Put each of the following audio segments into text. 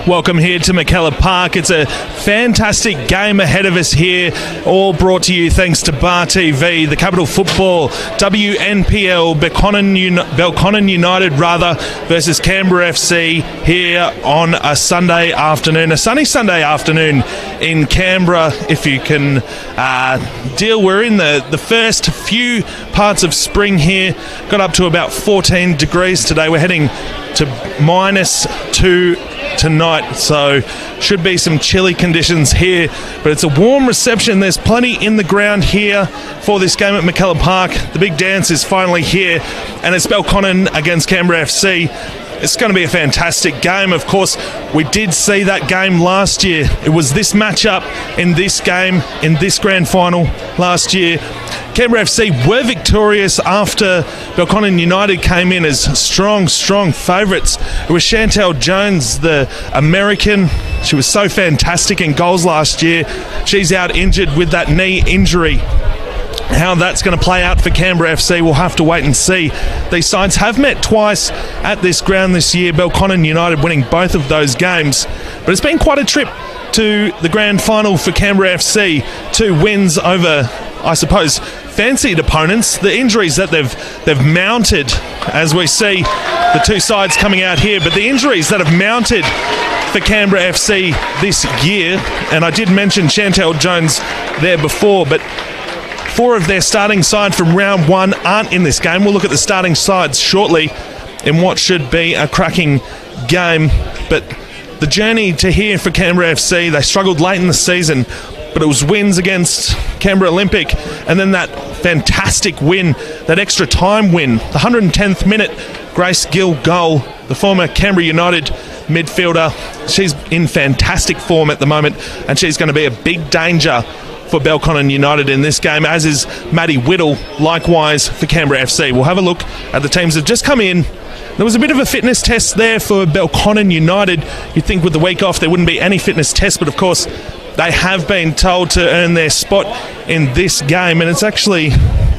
Welcome here to McKellar Park. It's a fantastic game ahead of us here, all brought to you thanks to Bar TV, the Capital Football, WNPL, Belconnen United versus Canberra FC here on a Sunday afternoon, a sunny Sunday afternoon in Canberra. If you can deal, we're in the first few parts of spring here, got up to about 14 degrees today. We're heading to -2 tonight, so should be some chilly conditions here, but it's a warm reception. There's plenty in the ground here for this game at McKellar Park. The big dance is finally here, and it's Belconnen against Canberra FC. It's going to be a fantastic game. Of course, we did see that game last year. It was this matchup in this game, in this grand final last year. Canberra FC were victorious after Belconnen United came in as strong favourites. It was Chantel Jones, the American. She was so fantastic in goals last year. She's out injured with that knee injury. How that's going to play out for Canberra FC, we'll have to wait and see. These sides have met twice at this ground this year, Belconnen United winning both of those games. But it's been quite a trip to the grand final for Canberra FC. 2 wins over, I suppose, fancied opponents. The injuries that they've mounted, as we see the two sides coming out here, but the injuries that have mounted for Canberra FC this year, and I did mention Chantel Jones there before, but 4 of their starting side from round 1 aren't in this game. We'll look at the starting sides shortly in what should be a cracking game. But the journey to here for Canberra FC, they struggled late in the season, but it was wins against Canberra Olympic, and then that fantastic win, that extra time win, the 110th minute Grace Gill goal, the former Canberra United midfielder. She's in fantastic form at the moment, and she's going to be a big danger for Belconnen United in this game, as is Maddie Whittle, likewise for Canberra FC. We'll have a look at the teams that have just come in. There was a bit of a fitness test there for Belconnen United. You'd think with the week off there wouldn't be any fitness test, but of course they have been told to earn their spot in this game, and it's actually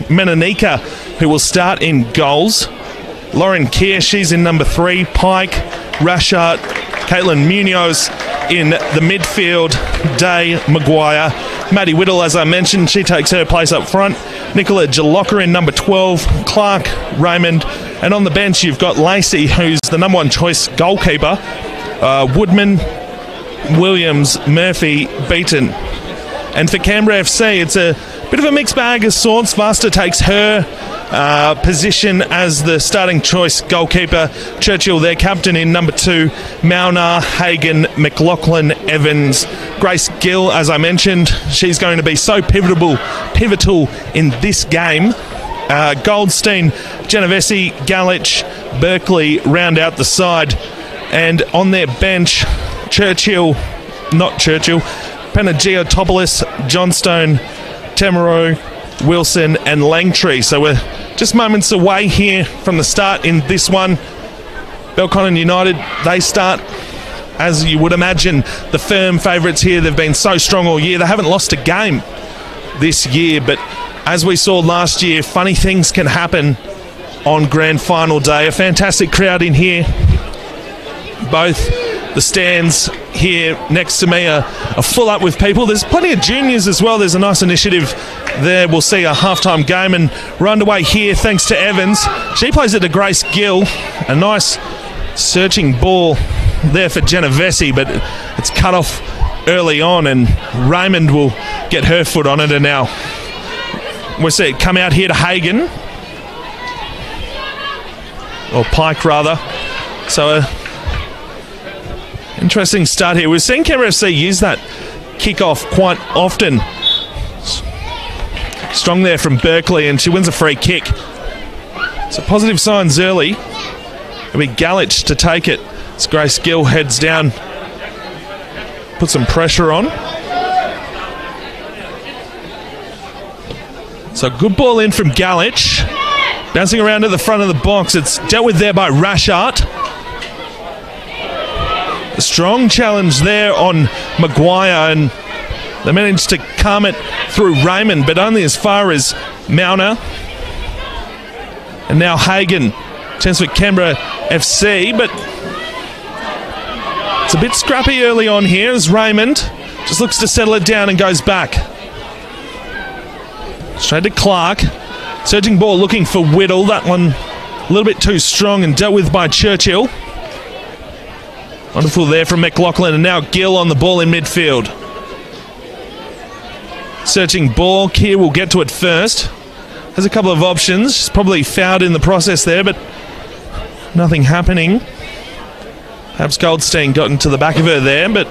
Menanika who will start in goals. Lauren Keir, she's in number 3. Pike, Rashard, Caitlin Munoz in the midfield. Day, Maguire, Maddie Whittle, as I mentioned, she takes her place up front. Nicola Jaloka in number 12. Clark, Raymond, and on the bench you've got Lacey, who's the number 1 choice goalkeeper. Woodman, Williams, Murphy, Beaton. And for Canberra FC, it's a bit of a mixed bag of sorts. Vasta takes her position as the starting choice goalkeeper. Churchill, their captain, in number 2. Maunar, Hagan, McLaughlin, Evans. Grace Gill, as I mentioned, she's going to be so pivotal in this game. Goldstein, Genovese, Galich, Berkeley round out the side. And on their bench, Panagiotopoulos, Johnstone, Temero, Wilson and Langtree. So we're just moments away here from the start in this one. Belconnen United, they start, as you would imagine, the firm favourites here. They've been so strong all year. They haven't lost a game this year, but as we saw last year, funny things can happen on grand final day. A fantastic crowd in here. Both the stands here next to me are full up with people. There's plenty of juniors as well. There's a nice initiative there. We'll see a halftime game, and we're underway here thanks to Evans. She plays it to Grace Gill. A nice searching ball there for Genovese, but it's cut off early on, and Raymond will get her foot on it, and now we'll see it come out here to Hagan, or Pike rather. So interesting start here. We've seen Canberra FC use that kick-off quite often. Strong there from Berkeley, and she wins a free kick. So positive signs early. It'll be Galich to take it. As Grace Gill heads down, put some pressure on. So good ball in from Galich. Bouncing around at the front of the box. It's dealt with there by Rashart. A strong challenge there on Maguire, and they managed to calm it through Raymond, but only as far as Mauner. And now Hagan. Chance for Canberra FC, but It's a bit scrappy early on here as Raymond just looks to settle it down and goes back. Straight to Clark. Surging ball looking for Whittle. That one a little bit too strong and dealt with by Churchill. Wonderful there from McLaughlin, and now Gill on the ball in midfield. Searching ball. Keir will get to it first. Has a couple of options. She's probably fouled in the process there, but nothing happening. Perhaps Goldstein got into the back of her there, but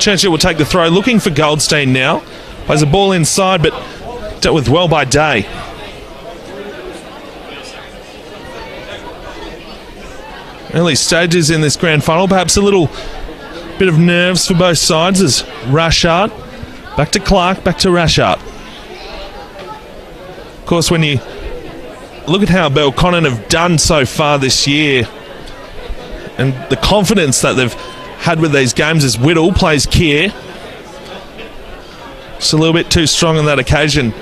Churchill will take the throw. Looking for Goldstein now. Plays a ball inside, but dealt with well by Day. Early stages in this grand final. Perhaps a little bit of nerves for both sides as Rashard. Back to Clark, back to Rashard. Of course, when you look at how Belconnen have done so far this year and the confidence that they've had with these games as Whittle plays Keir. Just a little bit too strong on that occasion.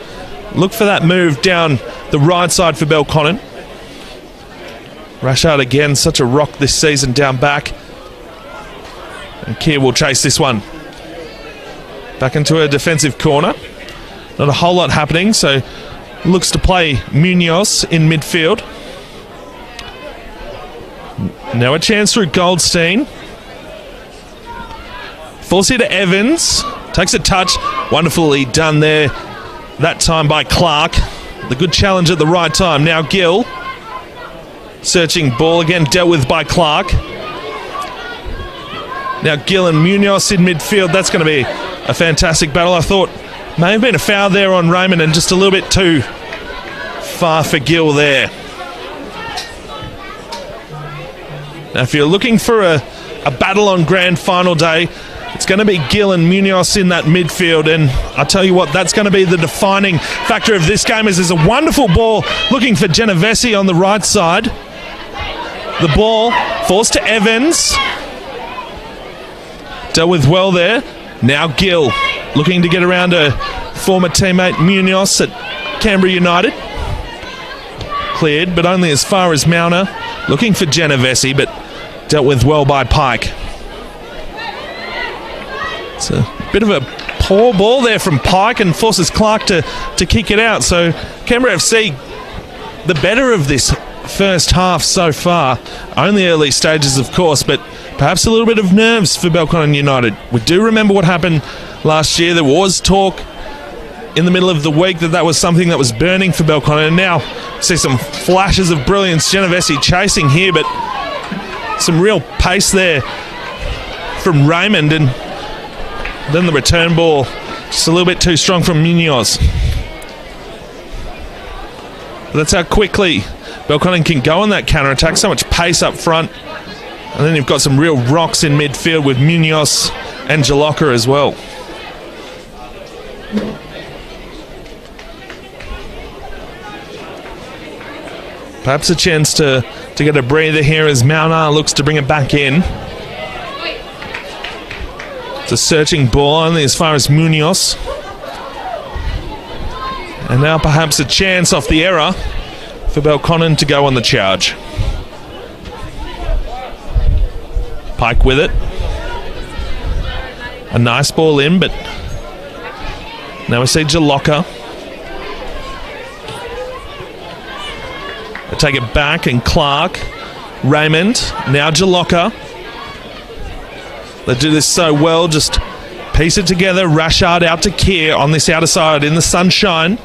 Look for that move down the right side for Belconnen. Rashard again, such a rock this season down back. And Keir will chase this one. Back into a defensive corner. Not a whole lot happening, so looks to play Munoz in midfield. Now a chance through Goldstein. Force it to Evans. Takes a touch. Wonderfully done there. That time by Clark. The good challenge at the right time. Now Gill. Searching ball again, dealt with by Clark. Now Gill and Munoz in midfield. That's going to be a fantastic battle. I thought may have been a foul there on Raymond and just a little bit too far for Gill there. Now if you're looking for a battle on grand final day, it's going to be Gill and Munoz in that midfield, and I tell you what, that's going to be the defining factor of this game. As there's a wonderful ball looking for Genovese on the right side. The ball forced to Evans. Dealt with well there. Now Gill looking to get around a former teammate Munoz at Canberra United. Cleared, but only as far as Mauner. Looking for Genovese, but dealt with well by Pike. It's a bit of a poor ball there from Pike and forces Clark to kick it out. So Canberra FC the better of this first half so far. Only early stages, of course, but perhaps a little bit of nerves for Belconnen United. We do remember what happened last year. There was talk in the middle of the week that was something that was burning for Belconnen, and now see some flashes of brilliance. Genovese chasing here, but some real pace there from Raymond, and then the return ball just a little bit too strong from Munoz. But that's how quickly Belconnen can go on that counter-attack. So much pace up front. And then you've got some real rocks in midfield with Munoz and Jalocka as well. Perhaps a chance to get a breather here as Maunar looks to bring it back in. It's a searching ball only as far as Munoz. And now perhaps a chance off the error for Belconnen to go on the charge. Pike with it. A nice ball in, but now we see Jalocka. They take it back, and Clark, Raymond, now Jalocka. They do this so well, just piece it together. Rashard out to Keir on this outer side in the sunshine.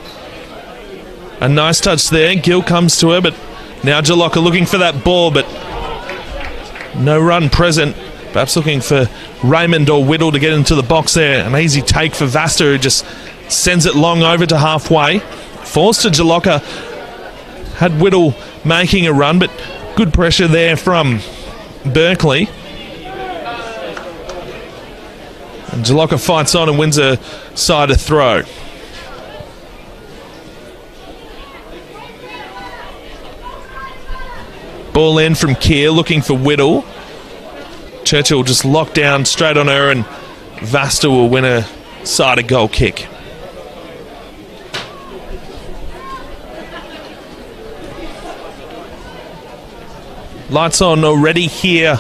A nice touch there. Gill comes to her, but now Jalocka looking for that ball, but no run present. Perhaps looking for Raymond or Whittle to get into the box there. An easy take for Vasta, who just sends it long over to halfway. Forced to Jalocka. Had Whittle making a run, but good pressure there from Berkeley. And Jalocka fights on and wins a side to throw. Ball in from Keir, looking for Whittle. Churchill just locked down straight on her, and Vasta will win a side goal kick. Lights on already here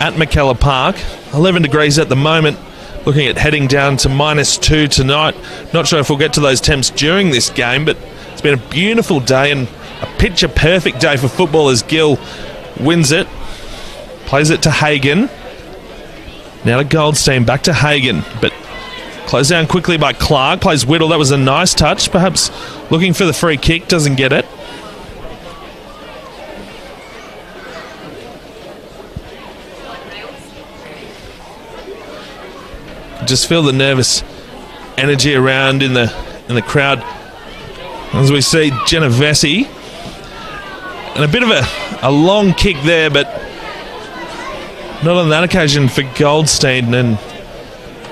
at McKellar Park. 11 degrees at the moment. Looking at heading down to -2 tonight. Not sure if we'll get to those temps during this game, but it's been a beautiful day and a picture-perfect day for football as Gill wins it. Plays it to Hagan. Now to Goldstein, back to Hagan, but closed down quickly by Clark. Plays Whittle. That was a nice touch. Perhaps looking for the free kick. Doesn't get it. Just feel the nervous energy around in the crowd as we see Genovese. And a bit of a long kick there, but not on that occasion for Goldstein. And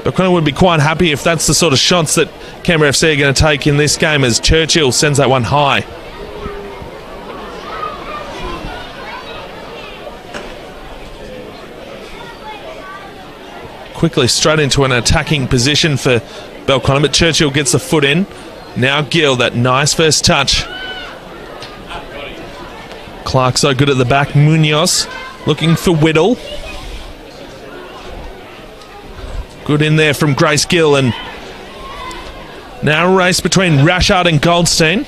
Belconnen would be quite happy if that's the sort of shots that Canberra FC are going to take in this game, as Churchill sends that one high. Quickly straight into an attacking position for Belconnen, but Churchill gets the foot in. Now Gill, that nice first touch. Clark so good at the back. Munoz looking for Whittle. Good in there from Grace Gill, and now a race between Rashard and Goldstein.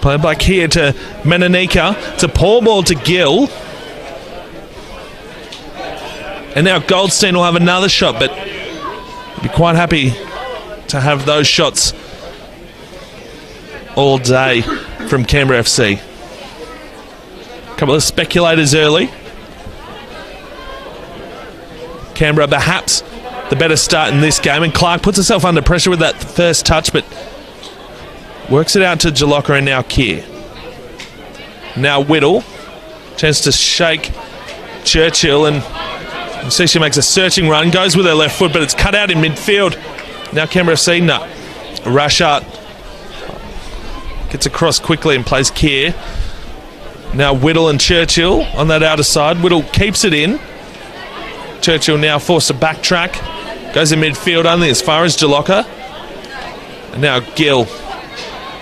Played back here to Menanika. It's a poor ball to Gill. And now Goldstein will have another shot, but be quite happy to have those shots all day from Canberra FC. A couple of speculators early. Canberra perhaps the better start in this game, and Clark puts herself under pressure with that first touch, but works it out to Jalocka, and now Keir. Now Whittle. Chance to shake Churchill, and you see she makes a searching run, goes with her left foot, but it's cut out in midfield. Now Canberra FC, no. Rashard gets across quickly and plays Keir. Now Whittle and Churchill on that outer side. Whittle keeps it in. Churchill now forced to backtrack. Goes in midfield only as far as Jalocka. And now Gill.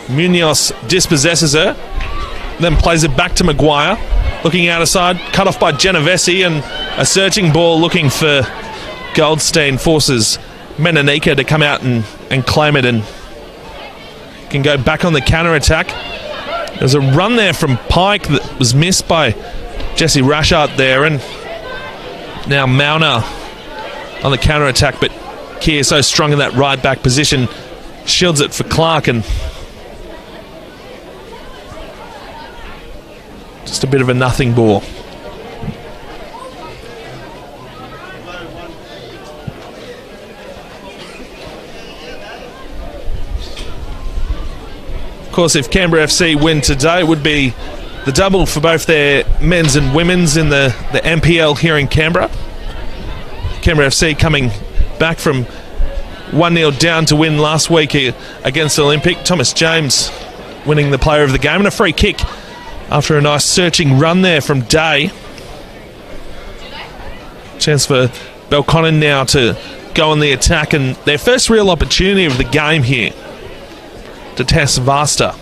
Munoz dispossesses her. Then plays it back to Maguire. Looking outer side. Cut off by Genovese, and a searching ball looking for Goldstein forces Menanika to come out and claim it, and can go back on the counter-attack. There's a run there from Pike that was missed by Jesse Rashard there, and now Mauner on the counter-attack, but Keir so strong in that right-back position, shields it for Clark, and just a bit of a nothing ball. Of course, if Canberra FC win today, it would be the double for both their men's and women's in the NPL here in Canberra. Canberra FC coming back from 1-0 down to win last week against Olympic. Thomas James winning the player of the game, and a free kick after a nice searching run there from Day. Chance for Belconnen now to go on the attack, and their first real opportunity of the game here to test Vasta.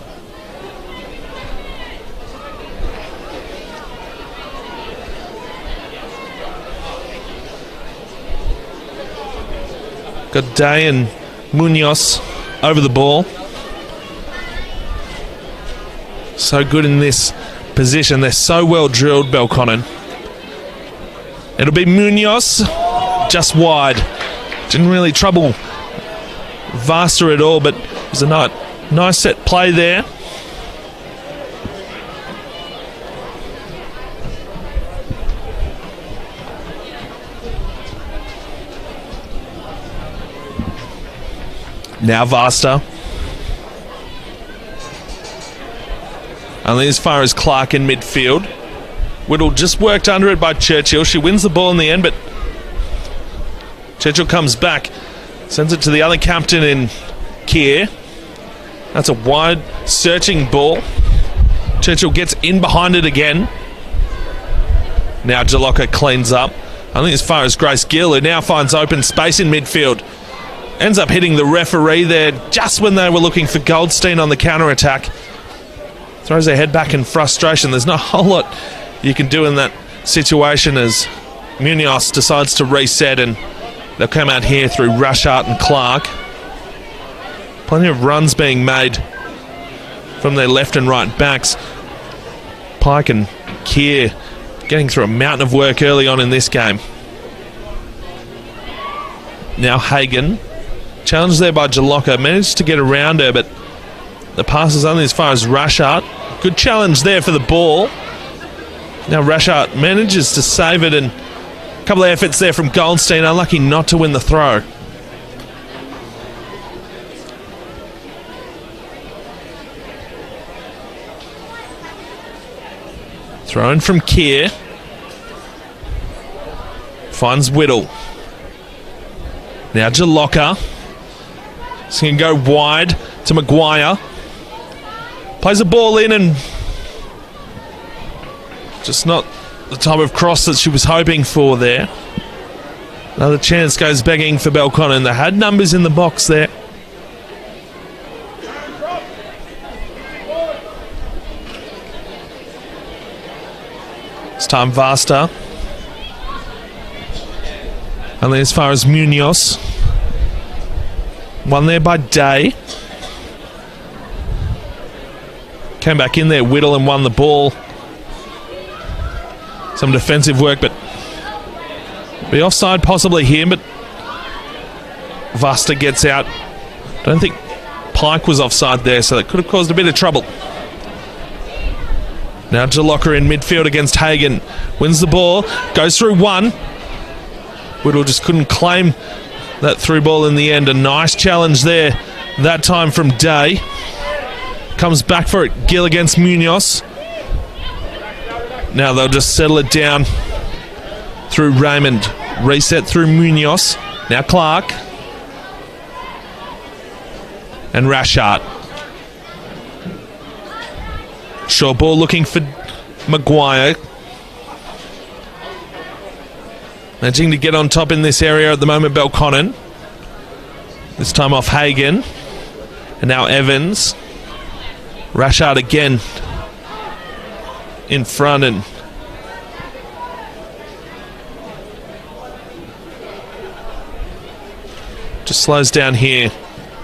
Got Day and Munoz over the ball. So good in this position. They're so well drilled, Belconnen. It'll be Munoz, just wide. Didn't really trouble Vasta at all, but it was a nice set play there. Now Vasta. Only as far as Clark in midfield. Whittle just worked under it by Churchill. She wins the ball in the end, but Churchill comes back. Sends it to the other captain in Keir. That's a wide searching ball. Churchill gets in behind it again. Now Jalocka cleans up. Only as far as Grace Gill, who now finds open space in midfield. Ends up hitting the referee there just when they were looking for Goldstein on the counter-attack. Throws their head back in frustration. There's not a whole lot you can do in that situation, as Munoz decides to reset, and they'll come out here through Rushart and Clark. Plenty of runs being made from their left and right backs. Pike and Keir getting through a mountain of work early on in this game. Now Hagan, challenged there by Jalocca, managed to get around her, but the pass is only as far as Rushart. Good challenge there for the ball. Now Rushart manages to save it, and a couple of efforts there from Goldstein, unlucky not to win the throw. Thrown from Keir. Finds Whittle. Now Jalocca. He's going to go wide to Maguire. Plays the ball in, and just not the type of cross that she was hoping for there. Another chance goes begging for Belconnen. They had numbers in the box there. This time Vasta. Only as far as Munoz. One there by Day. Came back in there, Whittle, and won the ball. Some defensive work, but be offside possibly here, but Vasta gets out. Don't think Pike was offside there, so that could have caused a bit of trouble. Now Jalocca in midfield against Hagan. Wins the ball, goes through one. Whittle just couldn't claim that through ball in the end. A nice challenge there, that time from Day. Comes back for it, Gill against Munoz. Now they'll just settle it down through Raymond. Reset through Munoz. Now Clark. And Rushart. Short ball looking for Maguire. Managing to get on top in this area at the moment, Belconnen. This time off Hagan. And now Evans. Rushart again in front, and just slows down here.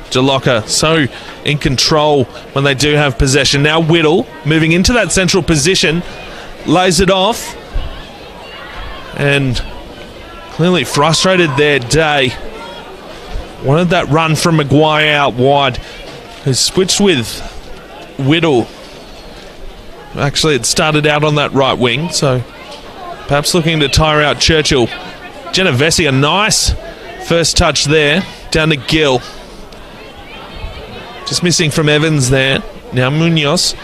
Jalocca so in control when they do have possession. Now Whittle moving into that central position, lays it off, and clearly frustrated there, Day. Wanted that run from Maguire out wide, who switched with Whittle. Actually, it started out on that right wing, so perhaps looking to tire out Churchill. Genovese, a nice first touch there, down to Gill. Just missing from Evans there. Now Munoz.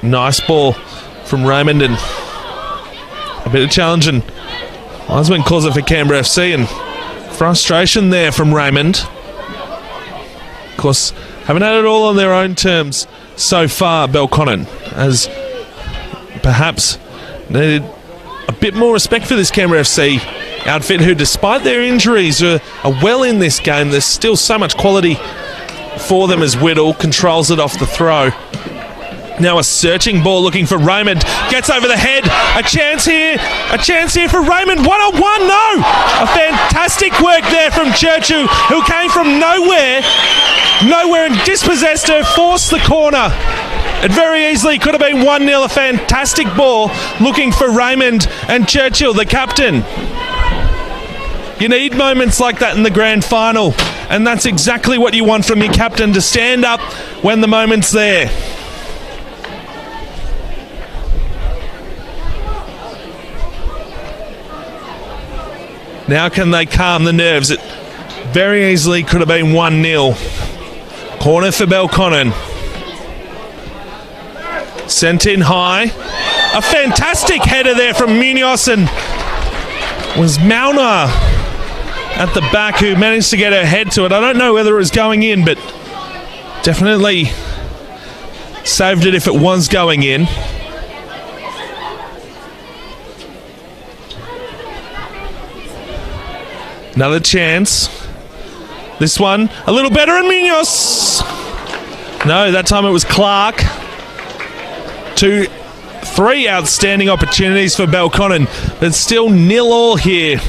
Nice ball from Raymond, and a bit of challenge, and Wiseman calls it for Canberra FC, and frustration there from Raymond. Of course, haven't had it all on their own terms so far, Belconnen, as perhaps needed a bit more respect for this Canberra FC outfit, who despite their injuries are well in this game. There's still so much quality for them as Whittle controls it off the throw. Now a searching ball looking for Raymond. Gets over the head. A chance here for Raymond. One-on-one, no! A fantastic work there from Churchill, who came from nowhere and dispossessed her, forced the corner. It very easily could have been 1-0. A fantastic ball looking for Raymond, and Churchill, the captain. You need moments like that in the grand final, and that's exactly what you want from your captain, to stand up when the moment's there. Now can they calm the nerves? It very easily could have been 1-0. Corner for Belconnen. Sent in high. A fantastic header there from Munoz, and was Mauna at the back who managed to get her head to it. I don't know whether it was going in, but definitely saved it if it was going in. Another chance. This one a little better, and Munoz. No, that time it was Clark. 2 3 outstanding opportunities for Belconnen. It's still 0-0 here.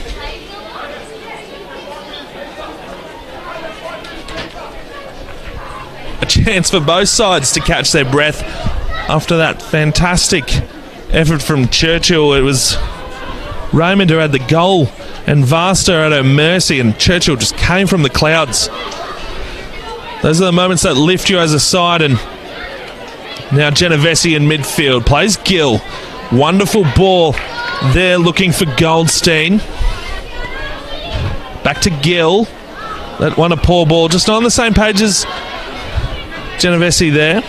A chance for both sides to catch their breath after that fantastic effort from Churchill. It was Raymond who had the goal and Vasta at her mercy, and Churchill just came from the clouds. Those are the moments that lift you as a side. And now Genovese in midfield plays Gill. Wonderful ball there, looking for Goldstein. Back to Gill. That one a poor ball, just not on the same page as Genovese there.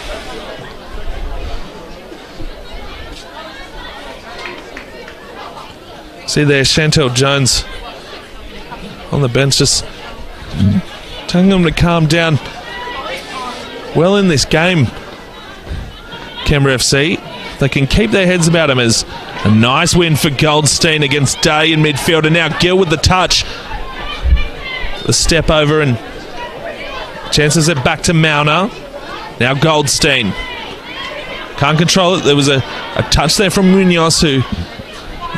See there, Chantel Jones on the bench, just telling them to calm down. Well in this game, Canberra FC. They can keep their heads about him. As a nice win for Goldstein against Day in midfield, and now Gill with the touch. The step over, and chances it back to Mauner. Now Goldstein. Can't control it. There was a touch there from Munoz, who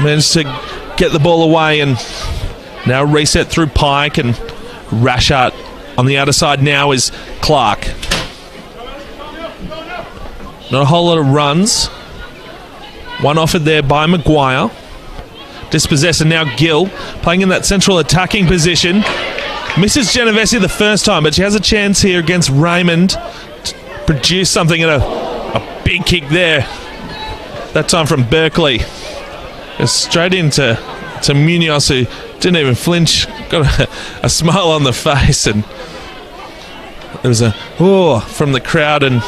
managed to get the ball away, and now reset through Pike, and Rashart on the outer side now is Clark. Not a whole lot of runs. One offered there by Maguire. Dispossessed, and now Gill playing in that central attacking position. Misses Genovese the first time, but she has a chance here against Raymond to produce something, and a big kick there. That time from Berkeley. Goes straight into Munoz, who didn't even flinch. Got a smile on the face, and there was a from the crowd, and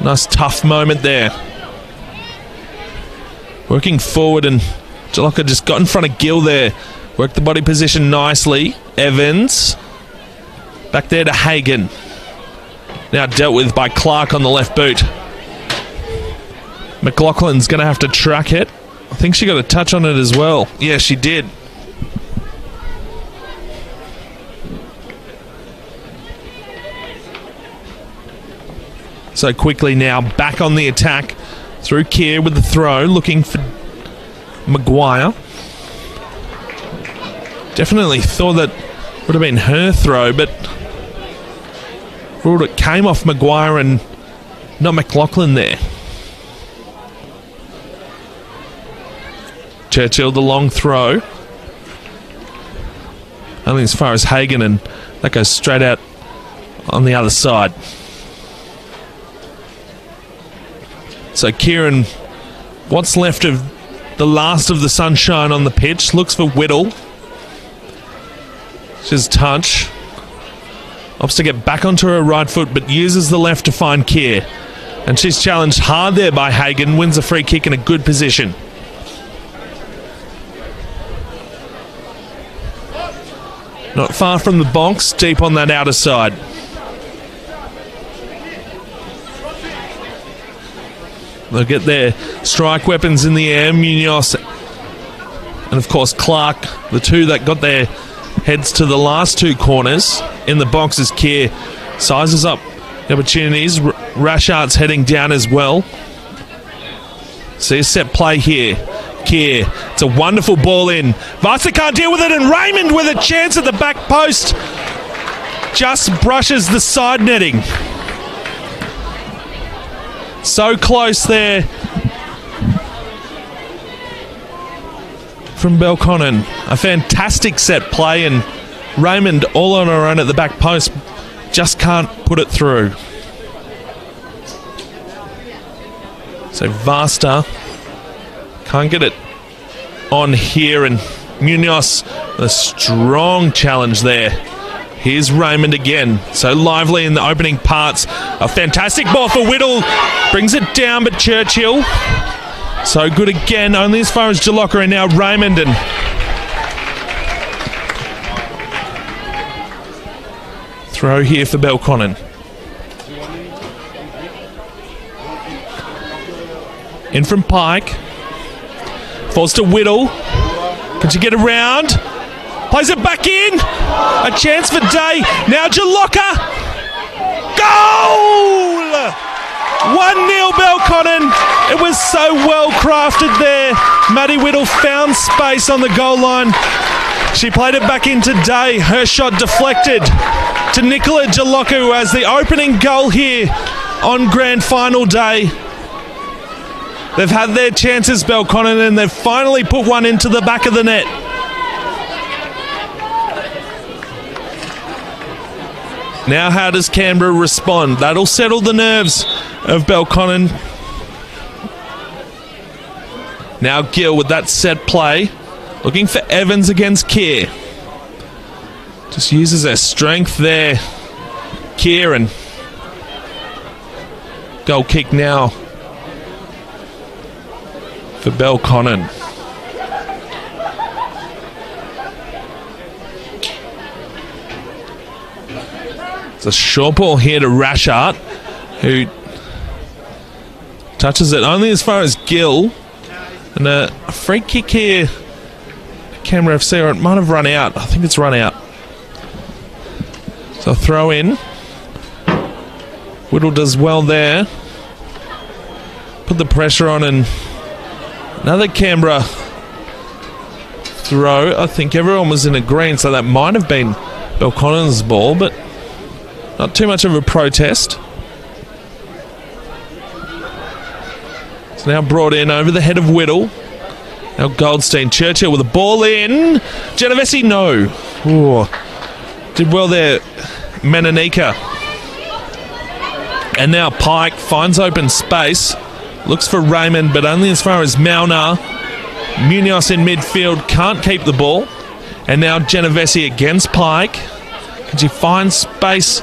nice tough moment there. Working forward, and Jalocka just got in front of Gill there. Worked the body position nicely. Evans. Back there to Hagan. Now dealt with by Clark on the left boot. McLaughlin's going to have to track it. I think she got a touch on it as well. Yeah, she did. So quickly now, back on the attack through Keir with the throw, looking for Maguire. Definitely thought that would have been her throw, but ruled it came off Maguire and not McLaughlin there. Churchill, the long throw. Only as far as Hagan, and that goes straight out on the other side. So Kieran, what's left of the last of the sunshine on the pitch, looks for Whittle. She's touch. Opts to get back onto her right foot, but uses the left to find Keir. And she's challenged hard there by Hagan, wins a free kick in a good position. Not far from the box, deep on that outer side. They'll get their strike weapons in the air. Munoz and, of course, Clark, the two that got their heads to the last two corners. In the box is Keir. Sizes up the opportunities. Rashart's heading down as well. See a set play here. Keir. It's a wonderful ball in. Vasta can't deal with it, and Raymond with a chance at the back post. Just brushes the side netting. So close there from Belconnen. A fantastic set play, and Raymond all on her own at the back post. Just can't put it through. So Vasta can't get it on here, and Munoz, a strong challenge there. Here's Raymond again. So lively in the opening parts. A fantastic ball for Whittle. Brings it down, but Churchill. So good again, only as far as Jalocka, and now Raymond. And throw here for Belconnen. In from Pike. Falls to Whittle. Can she get around? Plays it back in. A chance for Day. Now Jalocka. Goal! 1-0 2-0 Belconnen. It was so well crafted there. Maddie Whittle found space on the goal line. She played it back into Day. Her shot deflected to Nicola Jalocca, who has the opening goal here on grand final day. They've had their chances, Belconnen, and they've finally put one into the back of the net. Now how does Canberra respond? That'll settle the nerves of Belconnen. Now Gill with that set play. Looking for Evans against Keir. Just uses her strength there. Kieran. Goal kick now for Belconnen. It's a short ball here to Rashart, who touches it only as far as Gill. And a free kick here, Canberra FC, or it might have run out. I think it's run out. So throw in. Whittle does well there. Put the pressure on, and another Canberra throw. I think everyone was in agreement, so that might have been Belconnen's ball, but not too much of a protest. It's now brought in over the head of Whittle. Now Goldstein. Churchill with the ball in. Genovese, no. Ooh. Did well there, Menanika. And now Pike finds open space. Looks for Raymond, but only as far as Mauna. Munoz in midfield, can't keep the ball. And now Genovese against Pike. Can she find space?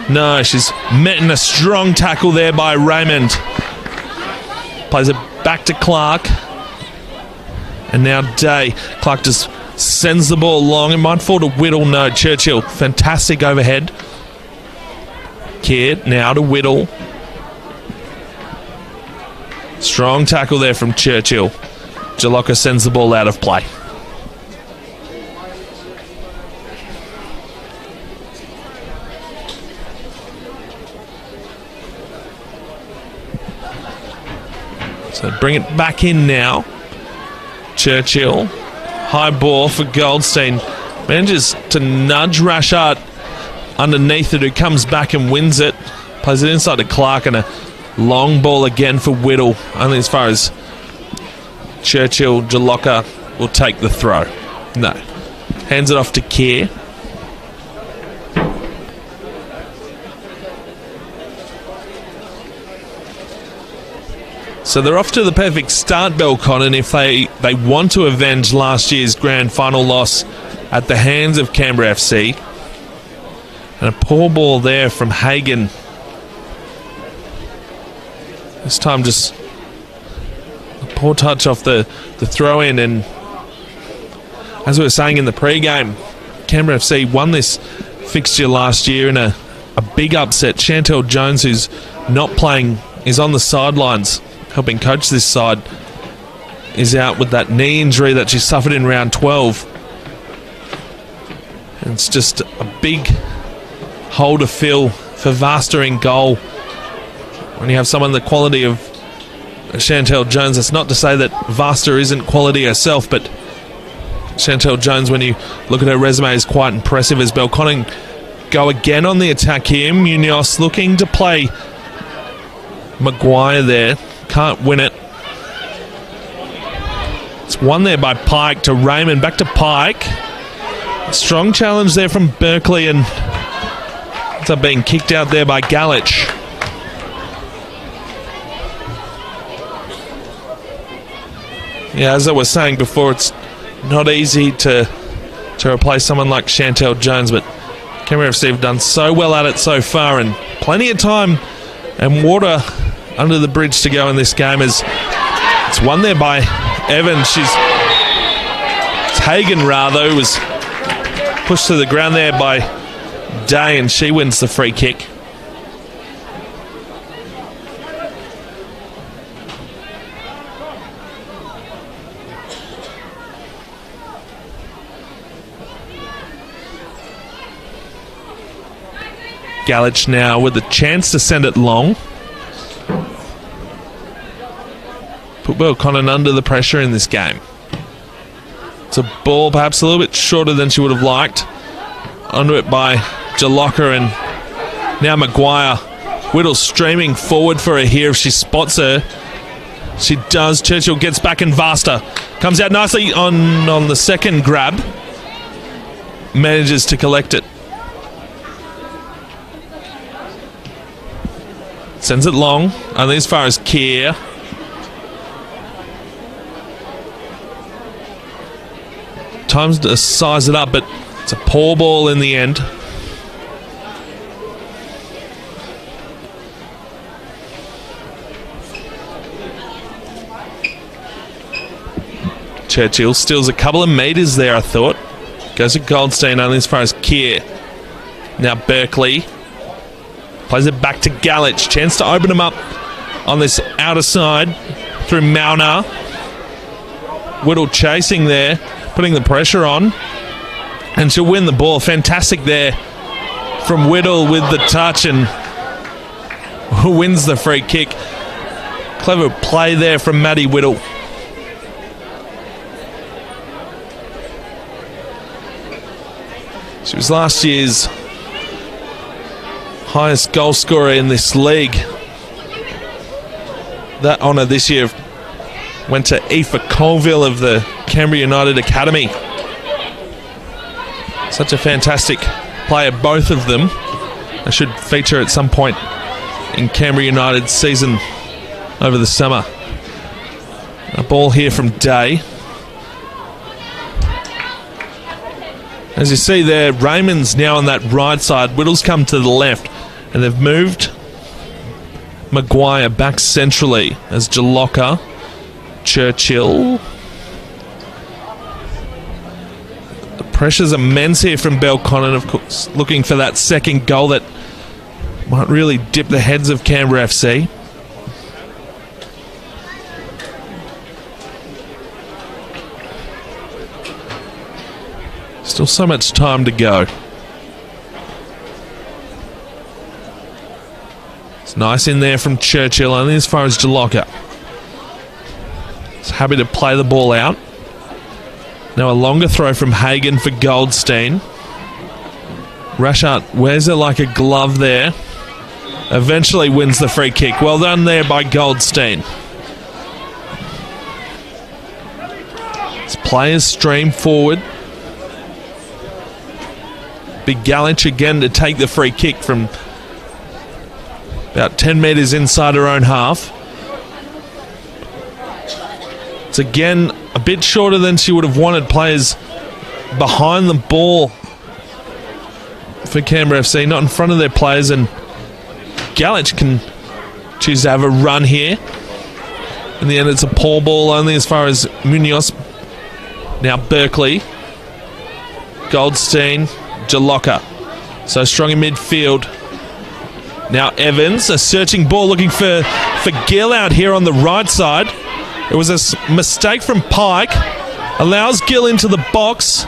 No, she's met in a strong tackle there by Raymond. Plays it back to Clark. And now Day. Clark just sends the ball long. It might fall to Whittle. No, Churchill. Fantastic overhead. Keir now to Whittle. Strong tackle there from Churchill. Jalocca sends the ball out of play. So bring it back in now. Churchill. High ball for Goldstein. Manages to nudge Rashart underneath it, who comes back and wins it. Plays it inside to Clark, and a long ball again for Whittle. Only as far as Churchill. Jalocca will take the throw. No. Hands it off to Keir. So they're off to the perfect start, Belconnen, if they want to avenge last year's grand final loss at the hands of Canberra FC. And a poor ball there from Hagan. This time just a poor touch off the throw-in. And as we were saying in the pre-game, Canberra FC won this fixture last year in a big upset. Chantel Jones, who's not playing, is on the sidelines helping coach this side, is out with that knee injury that she suffered in round 12. And it's just a big hole to fill for Vasta in goal. When you have someone the quality of Chantel Jones, that's not to say that Vasta isn't quality herself, but Chantel Jones, when you look at her resume, is quite impressive. As Belconnen go again on the attack here. Munoz looking to play Maguire there. Can't win it. It's won there by Pike to Raymond. Back to Pike. Strong challenge there from Berkeley, and ends up being kicked out there by Galich. Yeah, as I was saying before, it's not easy to replace someone like Chantel Jones, but Canberra FC have done so well at it so far, and plenty of time and water under the bridge to go in this game. As it's won there by Evans. It's Hagan rather, who was pushed to the ground there by Day, and she wins the free kick. Galich now with a chance to send it long. put Belconnen under the pressure in this game. It's a ball perhaps a little bit shorter than she would have liked. Onto it by Jalocka, and now Maguire. Whittle streaming forward for her here if she spots her. She does. Churchill gets back, and Vasta comes out nicely on the second grab. Manages to collect it. Sends it long, only as far as Keir. Times to size it up, but it's a poor ball in the end. Churchill steals a couple of metres there, I thought. Goes to Goldstein, only as far as Keir. Now Berkeley plays it back to Galich. Chance to open him up on this outer side through Mauna. Whittle chasing there, putting the pressure on. And she'll win the ball. Fantastic there from Whittle with the touch, and who wins the free kick. Clever play there from Maddie Whittle. She was last year's highest goal scorer in this league. That honour this year went to Aoife Colville of the Canberra United Academy. Such a fantastic player, both of them. They should feature at some point in Canberra United's season over the summer. A ball here from Day. As you see there, Raymond's now on that right side. Whittle's come to the left, and they've moved Maguire back centrally as Jalocka, Churchill. The pressure's immense here from Belconnen, of course, looking for that second goal that might really dip the heads of Canberra FC. Still so much time to go. It's nice in there from Churchill, only as far as Jalocka. He's happy to play the ball out. Now a longer throw from Hagan for Goldstein. Rashart wears it like a glove there. Eventually wins the free kick. Well done there by Goldstein. As players stream forward. Big Galich again to take the free kick from about 10 metres inside her own half. It's again a bit shorter than she would have wanted. Players behind the ball for Canberra FC, not in front of their players, and Galich can choose to have a run here. In the end, it's a poor ball, only as far as Munoz. Now Berkeley, Goldstein, Jalocka. So strong in midfield. Now Evans, a searching ball looking for Gill out here on the right side. It was a mistake from Pike. Allows Gill into the box,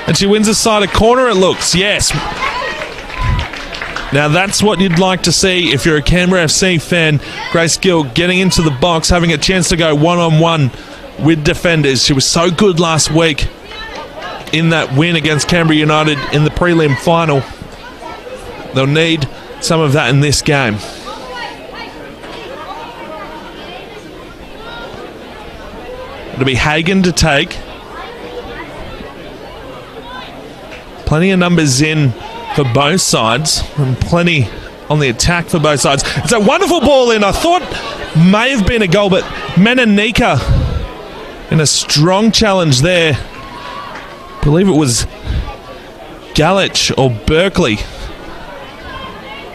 and she wins a side of corner, it looks. Yes. Now that's what you'd like to see if you're a Canberra FC fan. Grace Gill getting into the box, having a chance to go one-on-one with defenders. She was so good last week in that win against Canberra United in the prelim final. They'll need some of that in this game. It'll be Hagan to take. Plenty of numbers in for both sides, and plenty on the attack for both sides. It's a wonderful ball in. I thought may have been a goal, but Menanika in a strong challenge there. I believe it was Galich or Berkeley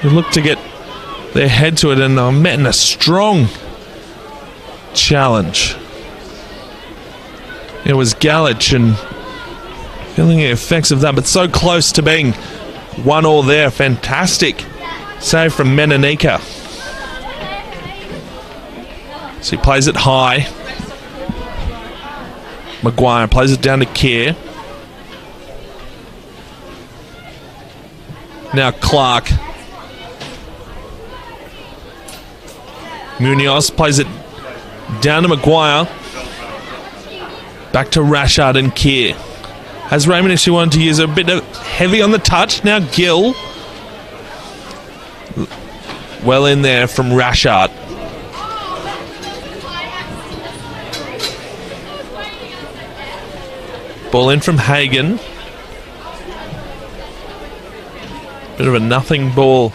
who looked to get their head to it, and met in a strong challenge. It was Galich, and feeling the effects of that, but so close to being 1-1 there. Fantastic save from Menanika. So he plays it high. Maguire plays it down to Keir. Now Clark. Munoz plays it Down to Maguire. Back to Rashard and Keir. Has Raymond, if she wanted to use a bit of heavy on the touch. Now Gill. Well in there from Rashard. Ball in from Hagan. Bit of a nothing ball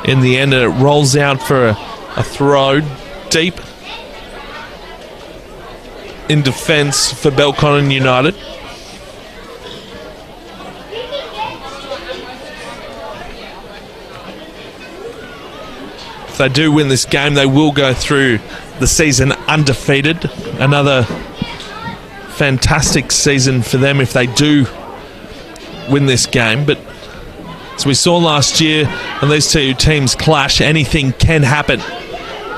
in the end, and it rolls out for a throw deep in defence for Belconnen United. If they do win this game, they will go through the season undefeated. Another fantastic season for them if they do win this game. But as we saw last year, when these two teams clash, anything can happen.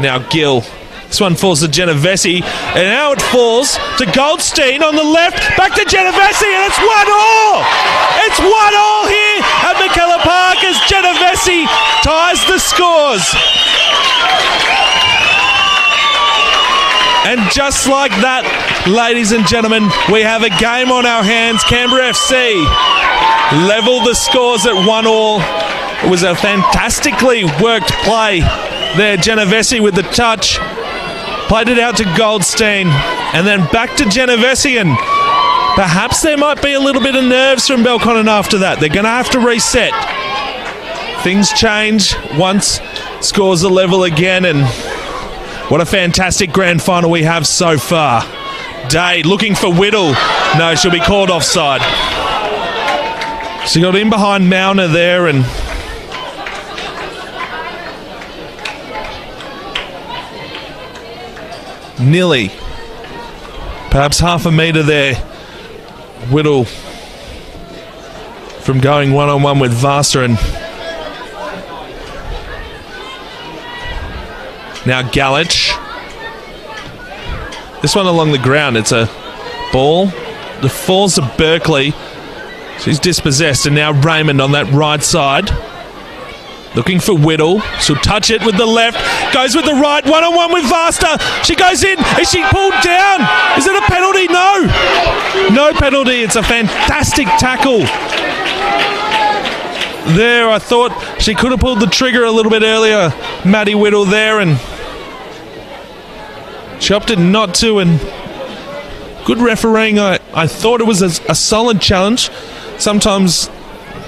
Now Gill. This one falls to Genovese, and now it falls to Goldstein on the left. Back to Genovese, and it's 1-1. It's 1-1 here at McKellar Park as Genovese ties the scores. And just like that, ladies and gentlemen, we have a game on our hands. Canberra FC level the scores at 1-1. It was a fantastically worked play there. Genovese with the touch. Played it out to Goldstein. And then back to Genovese. And perhaps there might be a little bit of nerves from Belconnen after that. They're going to have to reset. Things change once scores are level again. And what a fantastic grand final we have so far. Day looking for Whittle. No, she'll be called offside. She got in behind Mauner there and nearly, perhaps half a metre there, Whittle from going one-on-one with Vasta. And now Galich. This one along the ground. It's a ball that falls to Berkeley. She's dispossessed, and now Raymond on that right side. Looking for Whittle. She'll touch it with the left. Goes with the right. One-on-one with Vasta. She goes in. Is she pulled down? Is it a penalty? No. No penalty. It's a fantastic tackle. There, I thought she could have pulled the trigger a little bit earlier. Maddie Whittle there, and she opted not to, and good refereeing. I thought it was a solid challenge. Sometimes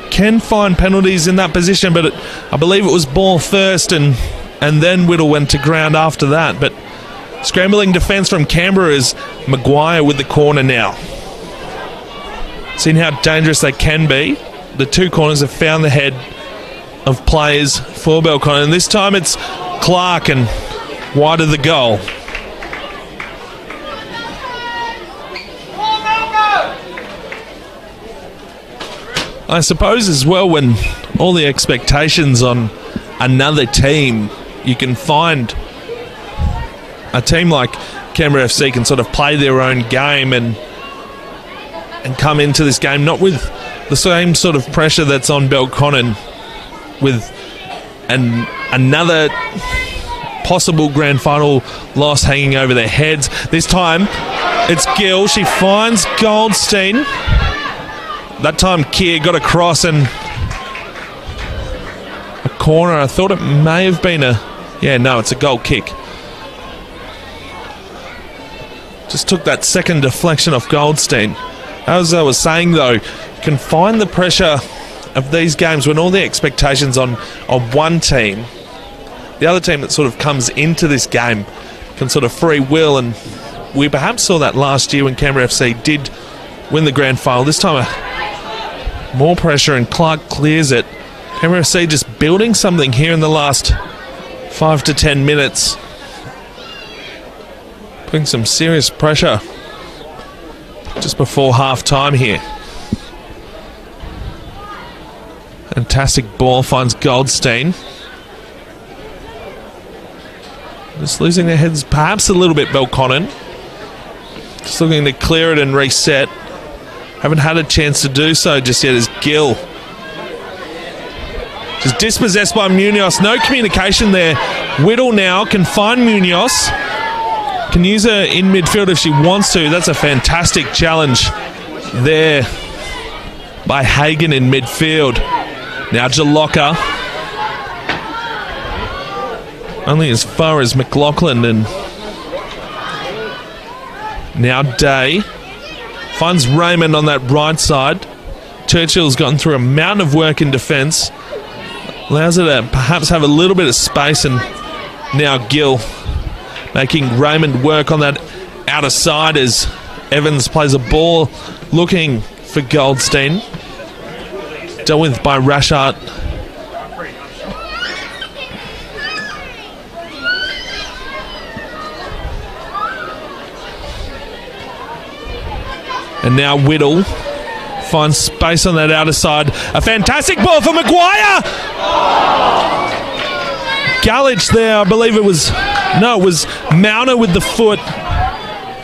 can find penalties in that position, but I believe it was ball first, and then Whittle went to ground after that. But scrambling defence from Canberra is Maguire with the corner now. Seeing how dangerous they can be. The two corners have found the head of players for Belconnen, and this time it's Clark and wide of the goal. I suppose as well, when all the expectations on another team, you can find a team like Canberra FC can sort of play their own game and come into this game not with the same sort of pressure that's on Belconnen, with another possible grand final loss hanging over their heads. This time it's Gill. She finds Goldstein. That time Keir got across and a corner. I thought it may have been it's a goal kick. Just took that second deflection off Goldstein. As I was saying though, you can find the pressure of these games when all the expectations on one team, the other team that sort of comes into this game can sort of free will, and we perhaps saw that last year when Canberra FC did win the grand final. This time more pressure and Clark clears it. Canberra FC just building something here in the last 5 to 10 minutes. Putting some serious pressure just before half time here. Fantastic ball finds Goldstein. Just losing their heads perhaps a little bit, Belconnen. Just looking to clear it and reset. Haven't had a chance to do so just yet as Gill. Just dispossessed by Munoz. No communication there. Whittle now can find Munoz. Can use her in midfield if she wants to. That's a fantastic challenge there by Hagen in midfield. Now Jalocka. Only as far as McLaughlin, and now Day finds Raymond on that right side. Churchill's gotten through a mountain of work in defence. Allows her to perhaps have a little bit of space, and now Gill making Raymond work on that outer side as Evans plays a ball looking for Goldstein. Dealt with by Rashart. And now Whittle finds space on that outer side. A fantastic ball for Maguire! Gallage there, I believe it was... No, it was Mauner with the foot.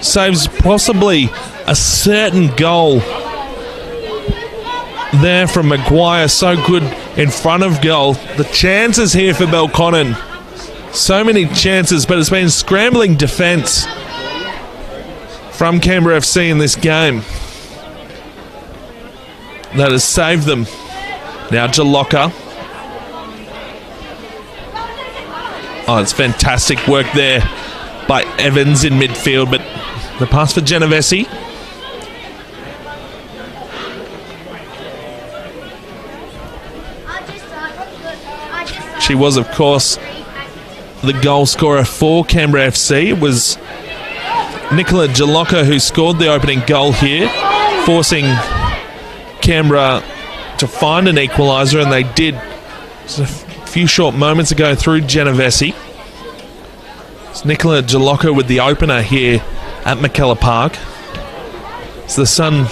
Saves possibly a certain goal there from Maguire. So good in front of goal. The chances here for Belconnen. So many chances, but it's been scrambling defence from Canberra FC in this game that has saved them. Now Jalocka. Oh, it's fantastic work there by Evans in midfield, but the pass for Genovese. She was, of course, the goal scorer for Canberra FC. It was Nicola Jalocka who scored the opening goal here, forcing Canberra to find an equaliser, and they did just a few short moments ago through Genovese. It's Nicola Jalocka with the opener here at McKellar Park. As the sun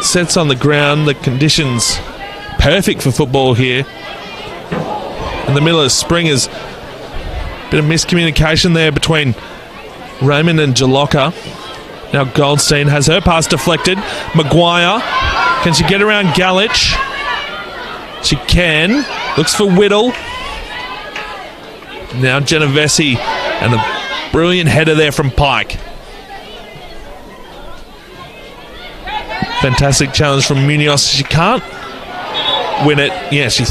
sets on the ground, the conditions perfect for football here. In the middle of spring is a bit of miscommunication there between Raymond and Jalocka. Now Goldstein has her pass deflected. Maguire, can she get around Galich? She can. Looks for Whittle. Now Genovese, and a brilliant header there from Pike. Fantastic challenge from Munoz. She can't win it. Yeah, she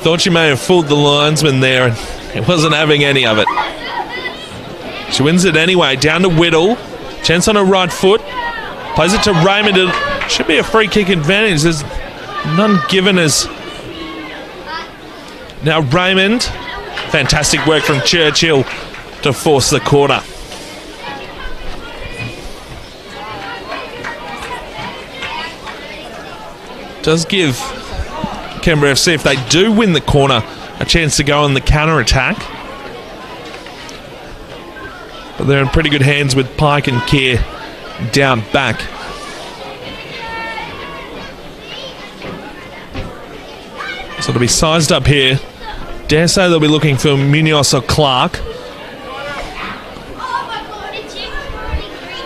thought she may have fooled the linesman there, and it wasn't having any of it. She wins it anyway. Down to Whittle. Chance on her right foot. Plays it to Raymond. It should be a free kick advantage. There's none given as... Now Raymond. Fantastic work from Churchill to force the corner. Does give Canberra FC, if they do win the corner, a chance to go on the counter-attack. But they're in pretty good hands with Pike and Keir down back. So it'll be sized up here. Dare say they'll be looking for Munoz or Clark.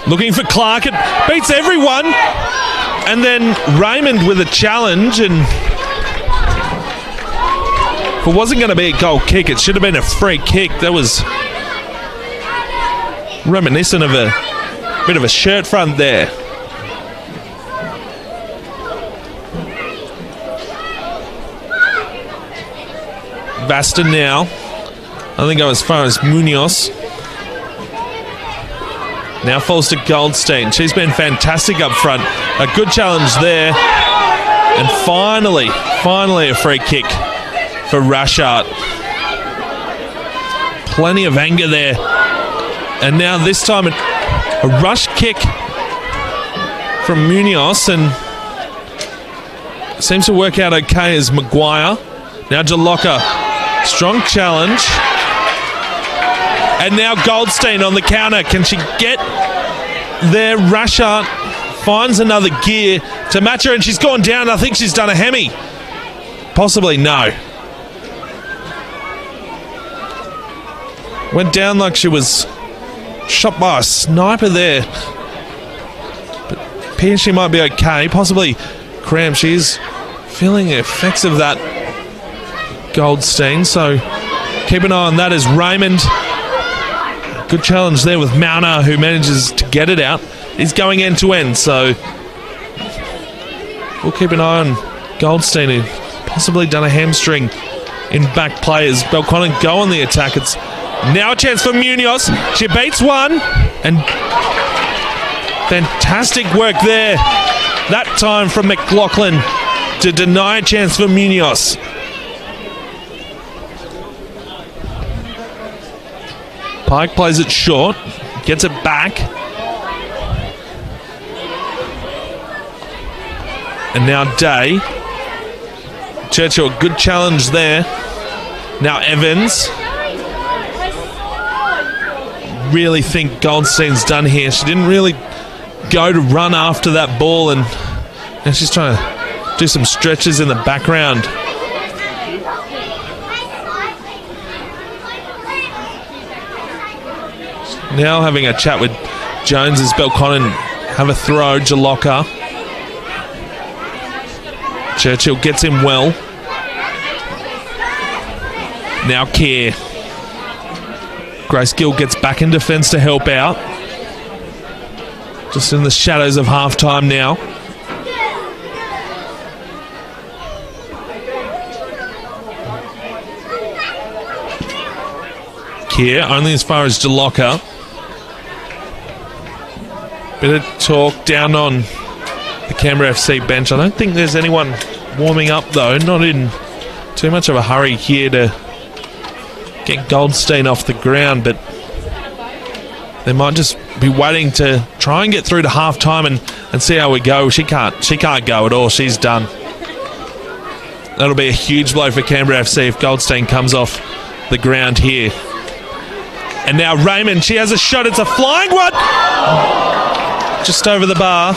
Looking for Clark. It beats everyone. And then Raymond with a challenge, and if it wasn't going to be a goal kick, it should have been a free kick. That was reminiscent of a bit of a shirt front there. Baston now. I think go as far as Munoz. Now falls to Goldstein. She's been fantastic up front. A good challenge there. And finally a free kick for Rashart. Plenty of anger there. And now this time a rush kick from Munoz, and seems to work out okay as Maguire. Now Jalocka. Strong challenge. And now Goldstein on the counter. Can she get there? Rashart finds another gear to match her, and she's gone down. I think she's done a hemi. Possibly no. Went down like she was shot by a sniper there. But appears she might be okay. Possibly cramped. She's feeling the effects of that, Goldstein. So keep an eye on that as Raymond Good challenge there with Mauna, who manages to get it out. He's going end to end, so we'll keep an eye on Goldstein, who possibly done a hamstring in back play as Belconnen go on the attack. It's now a chance for Munoz. She beats one, and fantastic work there that time from McLaughlin to deny a chance for Munoz. Pike plays it short, gets it back. And now Day. Churchill, good challenge there. Now Evans. Really think Goldstein's done here. She didn't really go to run after that ball, and now she's trying to do some stretches in the background. Now having a chat with Jones as Belconnen have a throw. Jalocka. Churchill gets him well. Now Keir. Grace Gill gets back in defence to help out. Just in the shadows of half-time now. Keir, only as far as Jalocka. Bit of talk down on the Canberra FC bench. I don't think there's anyone warming up, though. Not in too much of a hurry here to get Goldstein off the ground, but they might just be waiting to try and get through to half-time and see how we go. She can't go at all. She's done. That'll be a huge blow for Canberra FC if Goldstein comes off the ground here. And now Raymond, she has a shot. It's a flying one. Just over the bar.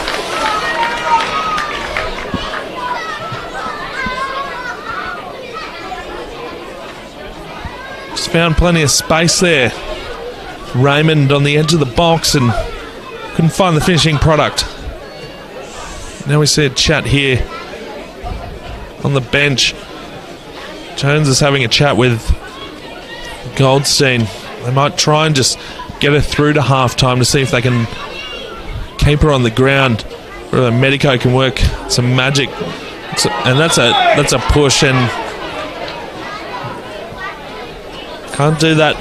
Just found plenty of space there. Raymond on the edge of the box and couldn't find the finishing product. Now we see a chat here on the bench. Jones is having a chat with Goldstein. They might try and just get her through to half-time to see if they can keep her on the ground. Whether Medico can work some magic. And that's a push, and can't do that.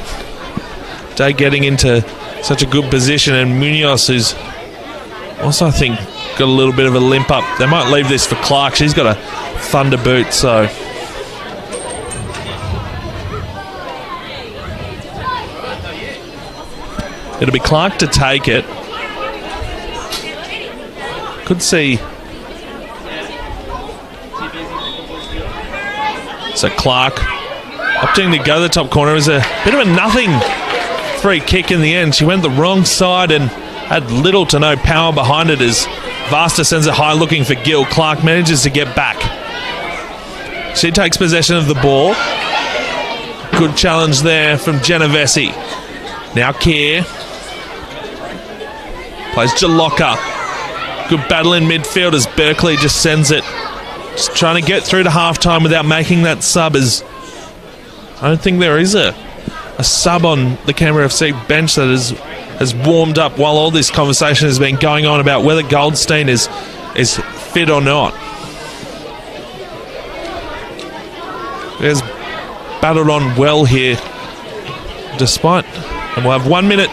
Day getting into such a good position, and Munoz, who's also, I think, got a little bit of a limp up. They might leave this for Clark. She's got a thunder boot, so it'll be Clark to take it. Could see. So Clark opting to go to the top corner. It was a bit of a nothing free kick in the end. She went the wrong side and had little to no power behind it as Vasta sends it high looking for Gill. Clark manages to get back. She takes possession of the ball. Good challenge there from Genovese. Now Keir. Plays Jalocka. Good battle in midfield as Berkeley just sends it. Just trying to get through to half-time without making that sub, as I don't think there is a sub on the Canberra FC bench that has warmed up while all this conversation has been going on about whether Goldstein is fit or not. There's battled on well here despite, and we'll have 1 minute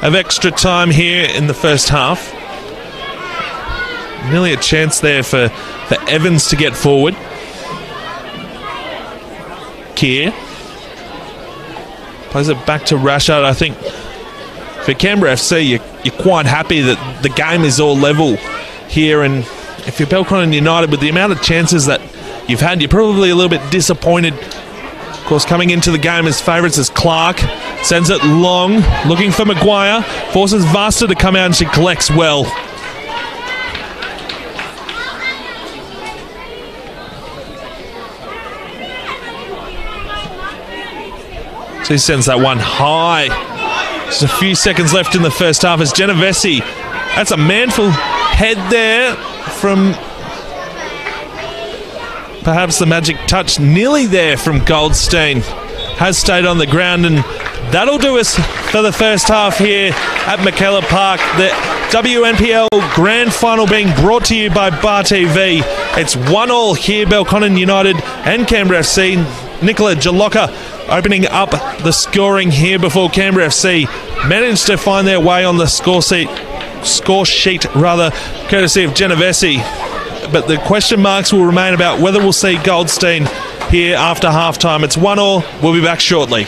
of extra time here in the first half. Nearly a chance there for Evans to get forward. Keir plays it back to Rashard. I think for Canberra FC, you're quite happy that the game is all level here, and if you're Belconnen United, with the amount of chances that you've had, you're probably a little bit disappointed. Of course, coming into the game as favourites is Clark. Sends it long, looking for Maguire. Forces Vasta to come out, and she collects well. She sends that one high. Just a few seconds left in the first half as Genovese. That's a manful head there from perhaps the magic touch nearly there from Goldstein. Has stayed on the ground, and That'll do us for the first half here at McKellar Park. The WNPL Grand Final being brought to you by Bar TV. It's 1-1 here, Belconnen United and Canberra FC. Nicola Jalocca opening up the scoring here before Canberra FC managed to find their way on the score sheet, courtesy of Genovese. But the question marks will remain about whether we'll see Goldstein here after halftime. It's 1-1. We'll be back shortly.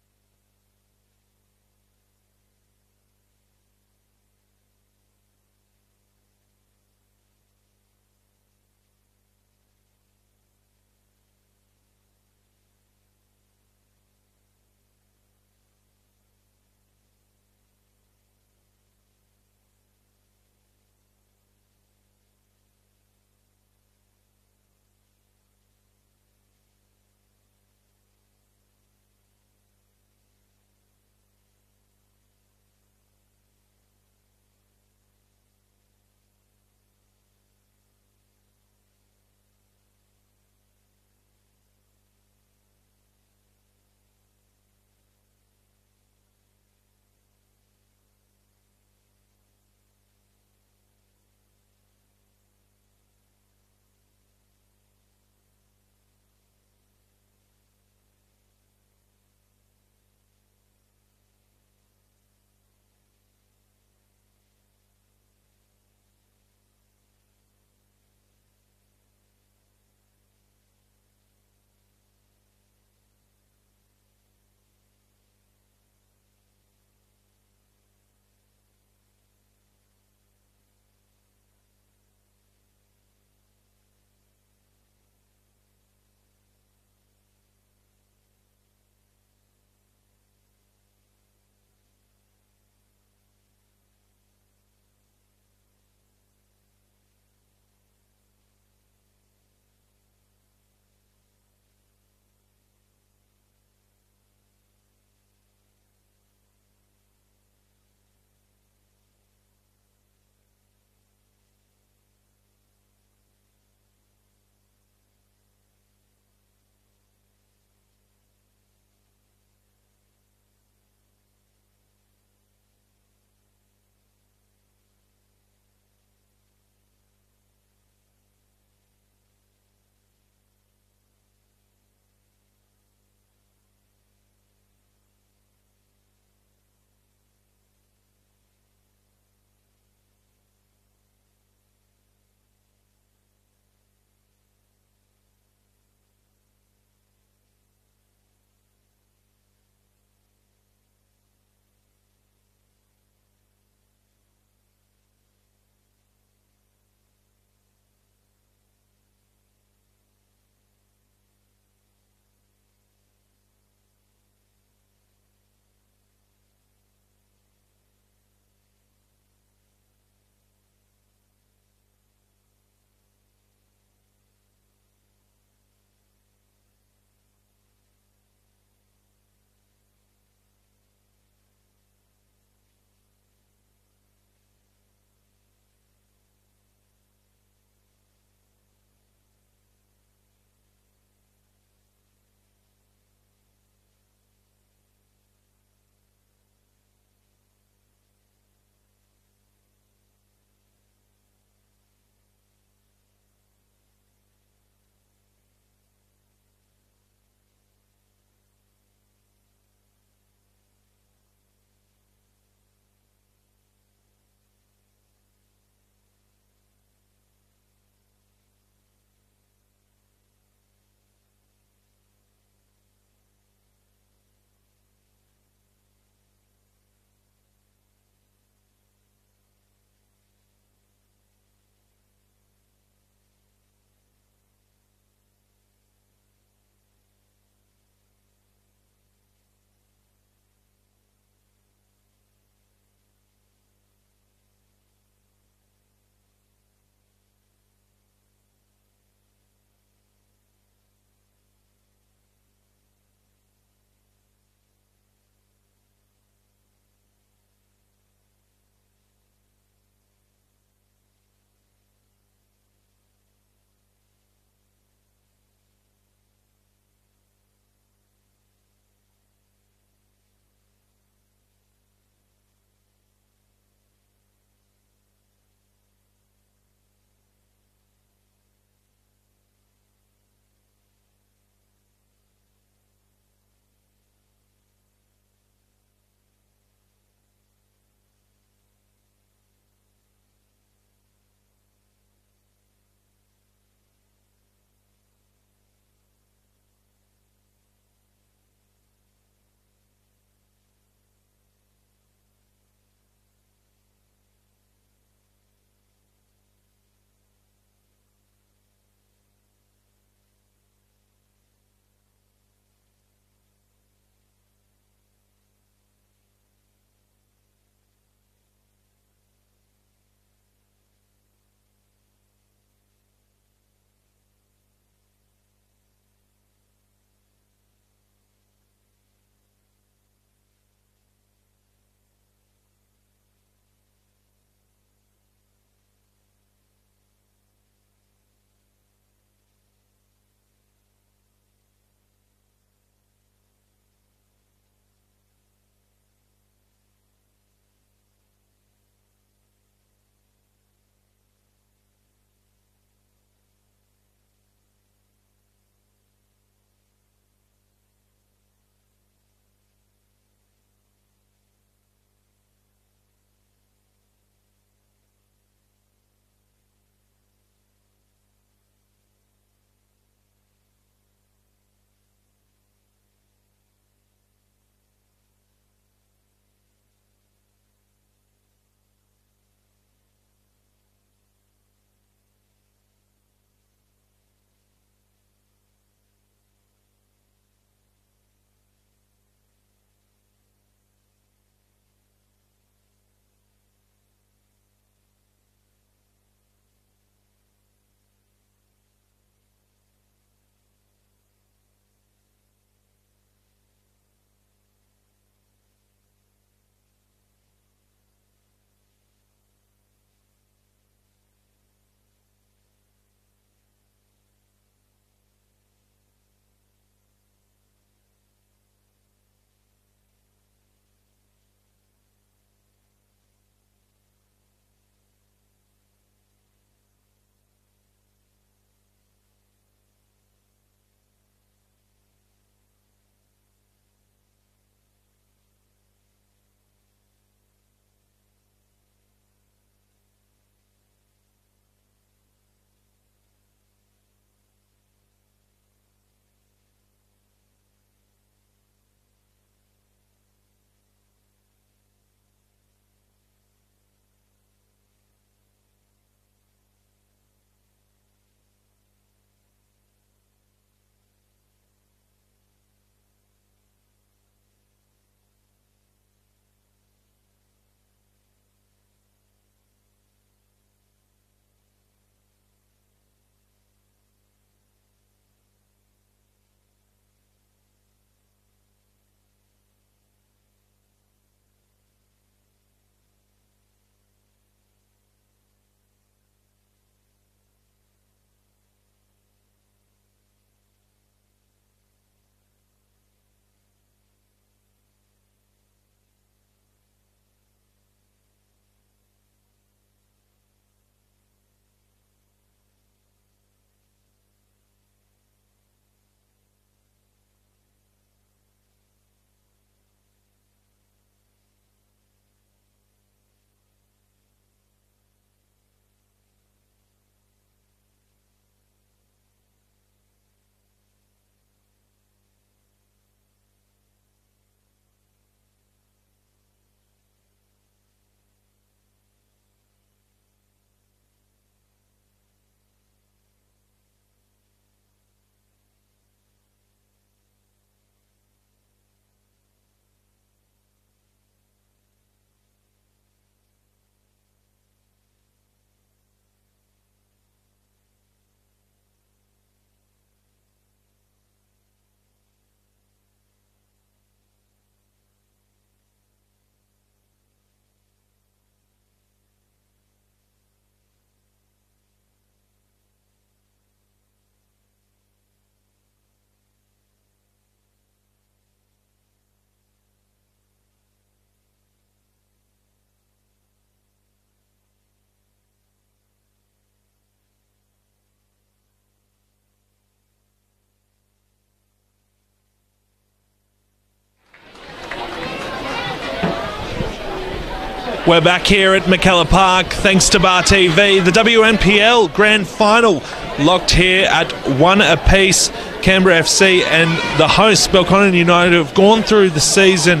We're back here at McKellar Park, thanks to Bar TV. The WNPL Grand Final locked here at 1 apiece. Canberra FC and the hosts, Belconnen United, have gone through the season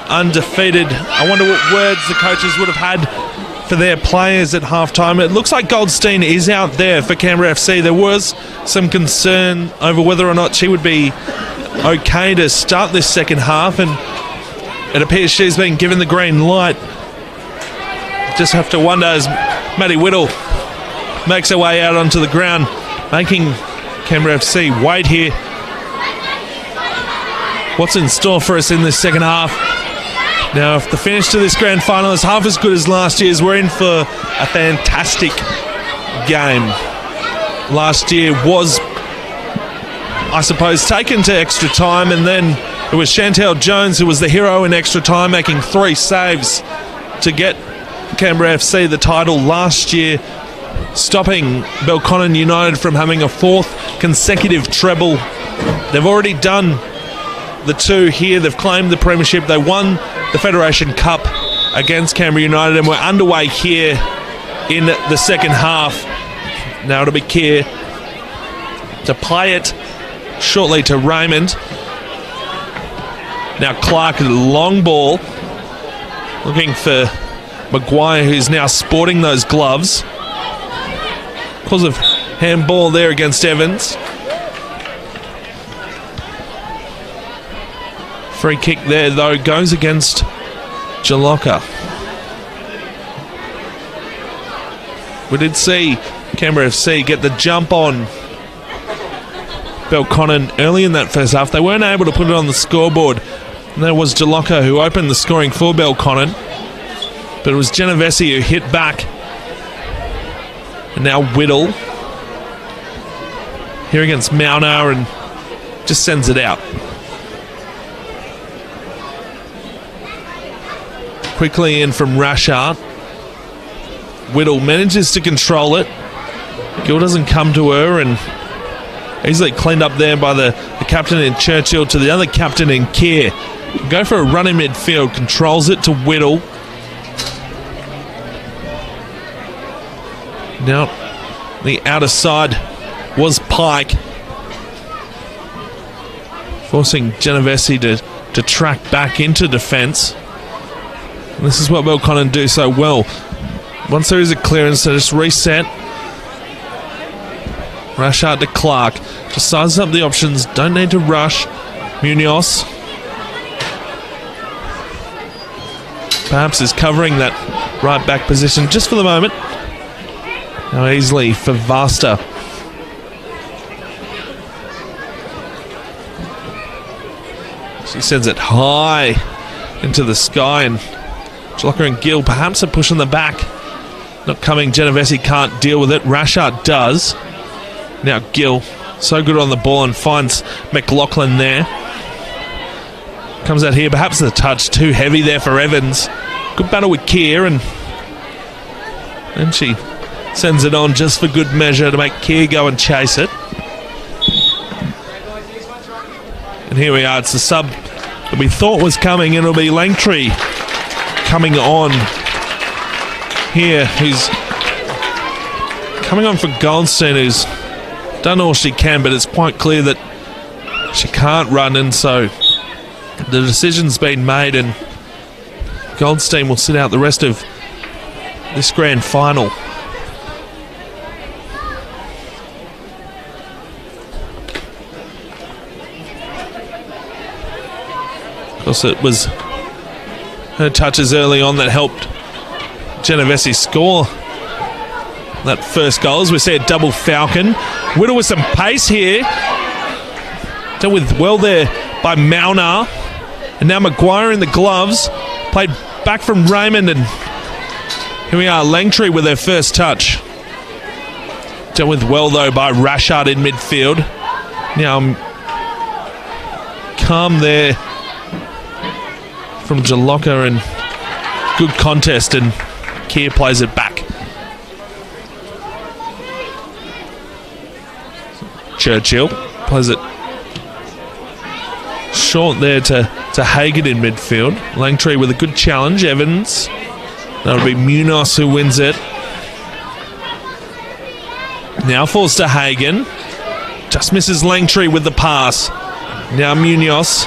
undefeated. I wonder what words the coaches would have had for their players at halftime. It looks like Goldstein is out there for Canberra FC. There was some concern over whether or not she would be okay to start this second half, and it appears she's been given the green light. Just have to wonder as Maddie Whittle makes her way out onto the ground, making Canberra FC wait here. What's in store for us in this second half? Now, if the finish to this grand final is half as good as last year's, we're in for a fantastic game. Last year was, I suppose, taken to extra time, and then it was Chantel Jones who was the hero in extra time, making 3 saves to get Canberra FC the title last year, stopping Belconnen United from having a 4th consecutive treble. They've already done the 2 here. They've claimed the premiership. They won the Federation Cup against Canberra United, and we're underway here in the second half. Now it'll be Keir to play it shortly to Raymond. Now Clark, a long ball, looking for Maguire, who's now sporting those gloves because of handball there against Evans. Free kick there, though, goes against Jalocka. We did see Canberra FC get the jump on Belconnen early in that first half. They weren't able to put it on the scoreboard, and that was Jalocka who opened the scoring for Belconnen. But it was Genovese who hit back. And now Whittle here against Maunar and just sends it out. Quickly in from Rashard. Whittle manages to control it. Gill doesn't come to her, and easily cleaned up there by the captain in Churchill to the other captain in Keir. Go for a run in midfield, controls it to Whittle. Now, the outer side was Pike, forcing Genovese to track back into defence. And this is what Belconnen do so well. Once there is a clearance, they just reset. Rashard to Clark. Just sizes up the options. Don't need to rush. Munoz perhaps is covering that right back position just for the moment. Now easily for Vasta. She sends it high into the sky, and Jalocka and Gill perhaps are pushing the back. Not coming. Genovese can't deal with it. Rashard does. Now Gill, so good on the ball, and finds McLaughlin there. Comes out here, perhaps the touch too heavy there for Evans. Good battle with Keir, and she sends it on just for good measure to make Keir go and chase it. And here we are. It's the sub that we thought was coming, and it'll be Langtree coming on here, who's coming on for Goldstein, who's done all she can, but it's quite clear that she can't run, and so the decision's been made, and Goldstein will sit out the rest of this grand final. Of course, it was her touches early on that helped Genovese score that first goal. As we see a double Falcon. Whittle with some pace here. Dealt with well there by Maunar. And now Maguire in the gloves. Played back from Raymond, and here we are, Langtree with her first touch. Dealt with well though by Rashard in midfield. Now calm there from Jalocka, and good contest, and Keir plays it back. Churchill plays it short there to Hagan in midfield. Langtree with a good challenge. Evans That'll be Munoz who wins it. Now falls to Hagen. Just misses Langtree with the pass. Now Munoz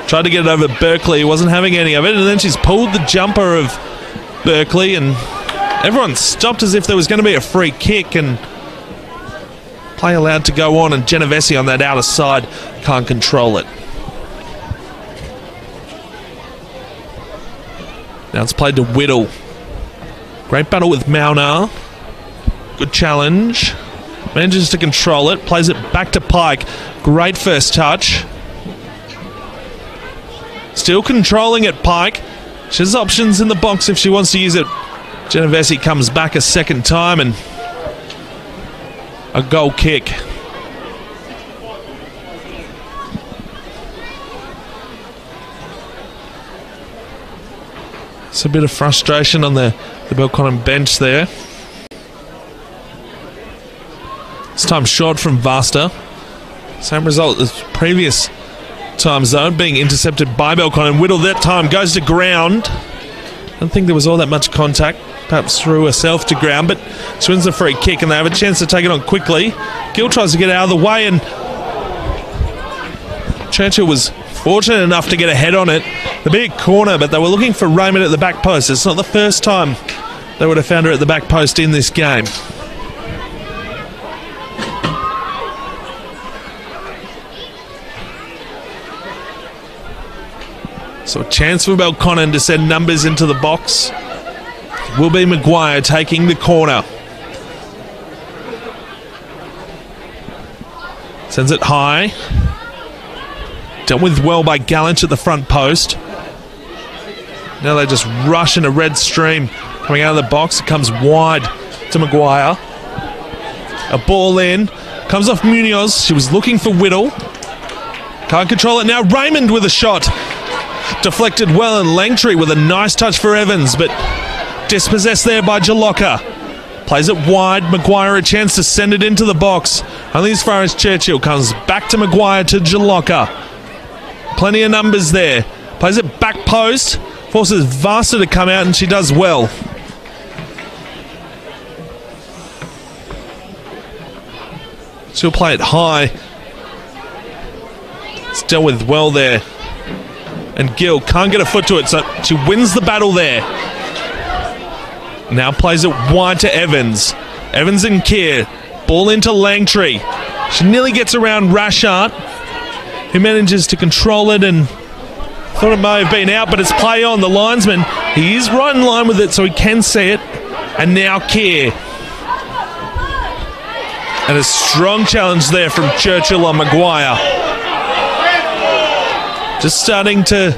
tried to get it over Berkeley. He wasn't having any of it. And then she's pulled the jumper of Berkeley. And everyone stopped as if there was going to be a free kick. And play allowed to go on. And Genovese on that outer side can't control it. Now it's played to Whittle. Great battle with Maunar. Good challenge. Manages to control it. Plays it back to Pike. Great first touch. Still controlling it, Pike. She has options in the box if she wants to use it. Genovese comes back a second time and a goal kick. It's a bit of frustration on the Belconnen bench there. This time short from Vasta. Same result as previous times though, being intercepted by Belconnen. Whittle that time goes to ground. I don't think there was all that much contact. Perhaps threw herself to ground, but she wins the free kick and they have a chance to take it on quickly. Gill tries to get out of the way and Churchill was fortunate enough to get a head on it. The big corner, but they were looking for Raymond at the back post. It's not the first time they would have found her at the back post in this game. So a chance for Belconnen to send numbers into the box. Will be Maguire taking the corner. Sends it high. Dealt with well by Gallant at the front post. Now they just rush in a red stream coming out of the box. It comes wide to Maguire. A ball in. Comes off Munoz. She was looking for Whittle. Can't control it now. Raymond with a shot. Deflected well, and Langtree with a nice touch for Evans, but dispossessed there by Jalocka. Plays it wide. Maguire a chance to send it into the box. Only as far as Churchill. Comes back to Maguire to Jalocka. Plenty of numbers there. Plays it back post. Forces Vasta to come out, and she does well. She'll play it high. It's dealt with well there. And Gill can't get a foot to it, so she wins the battle there. Now plays it wide to Evans. Evans and Keir. Ball into Langtree. She nearly gets around Rashard, who manages to control it and thought it may have been out, but it's play on. The linesman, he is right in line with it, so he can see it. And now Keir. And a strong challenge there from Churchill on Maguire. Just starting to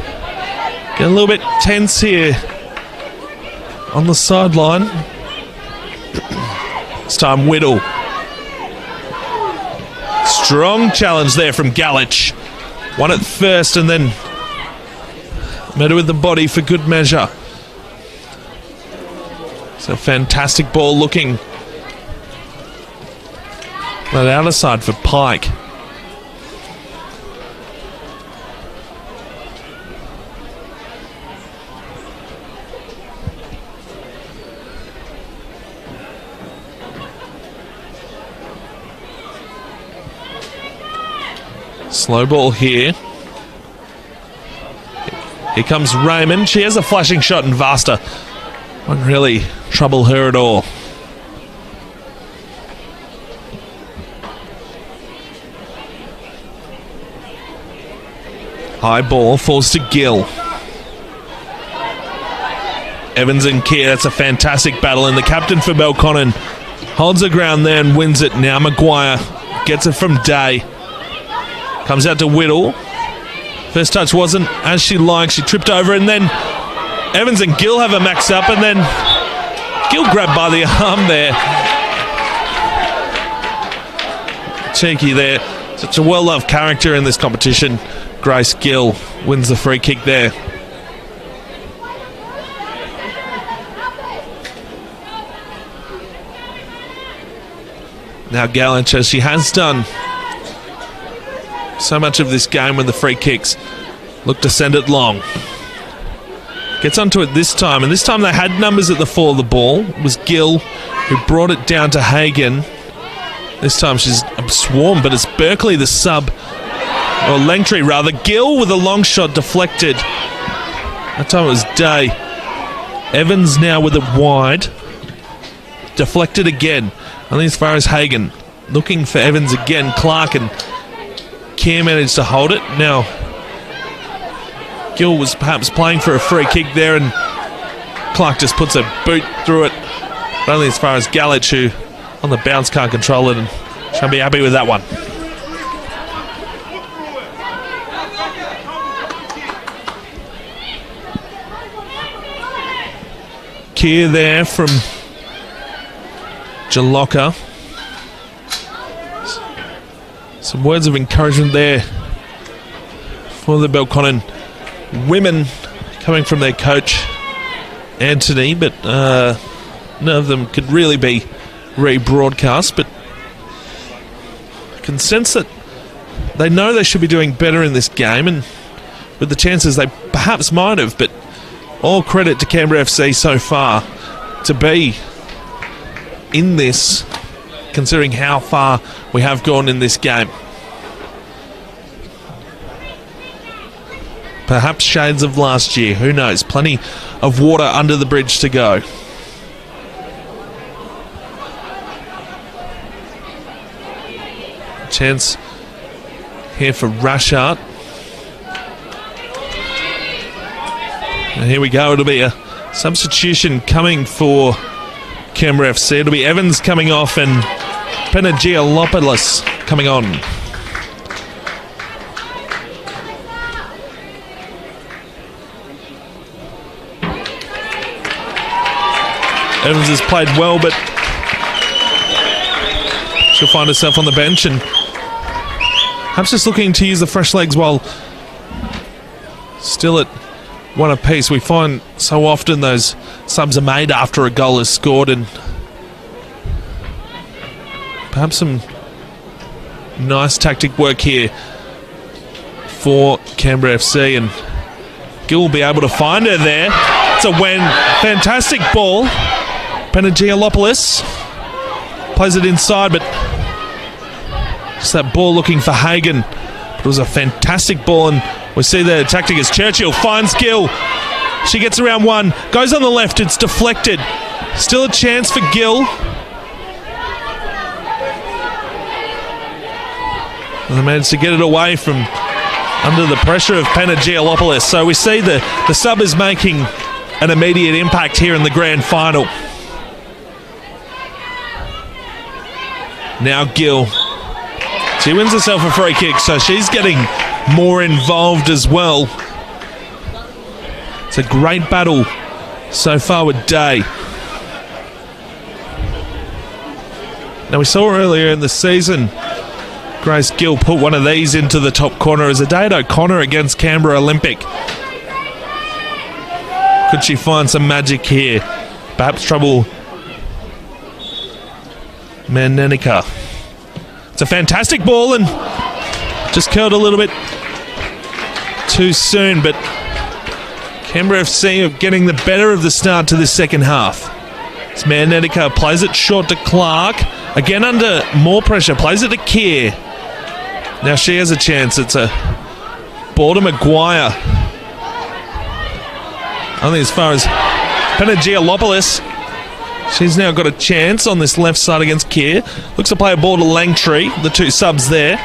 get a little bit tense here on the sideline. This time Whittle. Strong challenge there from Galich. Won it first and then met her with the body for good measure. It's a fantastic ball looking. That outer side for Pike. Slow ball here. Here comes Raymond. She has a flashing shot and Vasta won't really trouble her at all. High ball falls to Gill. Evans and Keir, that's a fantastic battle, and the captain for Belconnen holds the ground there and wins it. Now Maguire gets it from Day. Comes out to Whittle. First touch wasn't as she liked. She tripped over, and then Evans and Gill have a max up, and then Gill grabbed by the arm there. Cheeky there. Such a well-loved character in this competition. Grace Gill wins the free kick there. Now Gallant, as she has done so much of this game with the free kicks, look to send it long. Gets onto it this time, and this time they had numbers at the fall of the ball. It was Gill who brought it down to Hagen. This time she's swarmed, but it's Berkeley, the sub, or Langtree rather. Gill with a long shot deflected. That time it was Day. Evans now with it wide. Deflected again. Only as far as Hagen. Looking for Evans again. Clark and Keir managed to hold it. Now, Gill was perhaps playing for a free kick there, and Clark just puts a boot through it. But only as far as Galich, who on the bounce can't control it, and shan't be happy with that one. Keir there from Jalocka. Some words of encouragement there for the Belconnen women coming from their coach, Anthony, but none of them could really be rebroadcast, but I can sense that they know they should be doing better in this game, and with the chances they perhaps might have, but all credit to Canberra FC so far to be in this, considering how far we have gone in this game. Perhaps shades of last year, who knows? Plenty of water under the bridge to go. Chance here for Rashart. And here we go. It'll be a substitution coming for Canberra FC. It'll be Evans coming off and Penagiolopoulos coming on. Evans has played well, but she'll find herself on the bench and perhaps just looking to use the fresh legs while still at one apiece. We find so often those subs are made after a goal is scored, and perhaps some nice tactic work here for Canberra FC, and Gill will be able to find her there. It's a win. Fantastic ball. Penagiolopoulos plays it inside, but just that ball looking for Hagen. It was a fantastic ball, and we see the tactic as Churchill finds Gill. She gets around one, goes on the left, it's deflected. Still a chance for Gill. And they managed to get it away from under the pressure of Penagiolopoulos. So we see the sub is making an immediate impact here in the grand final. Now Gill. She wins herself a free kick, so she's getting more involved as well. It's a great battle so far with Day. Now we saw earlier in the season Grace Gill put one of these into the top corner as Adaid O'Connor against Canberra Olympic. Could she find some magic here? Perhaps trouble Manenica. It's a fantastic ball and just curled a little bit too soon, but Canberra FC are getting the better of the start to this second half. As Manetica plays it short to Clark. Again under more pressure. Plays it to Keir. Now she has a chance. It's a ball to Maguire. Only as far as Penagiolopoulos. She's now got a chance on this left side against Keir. Looks to play a ball to Langtree. The two subs there.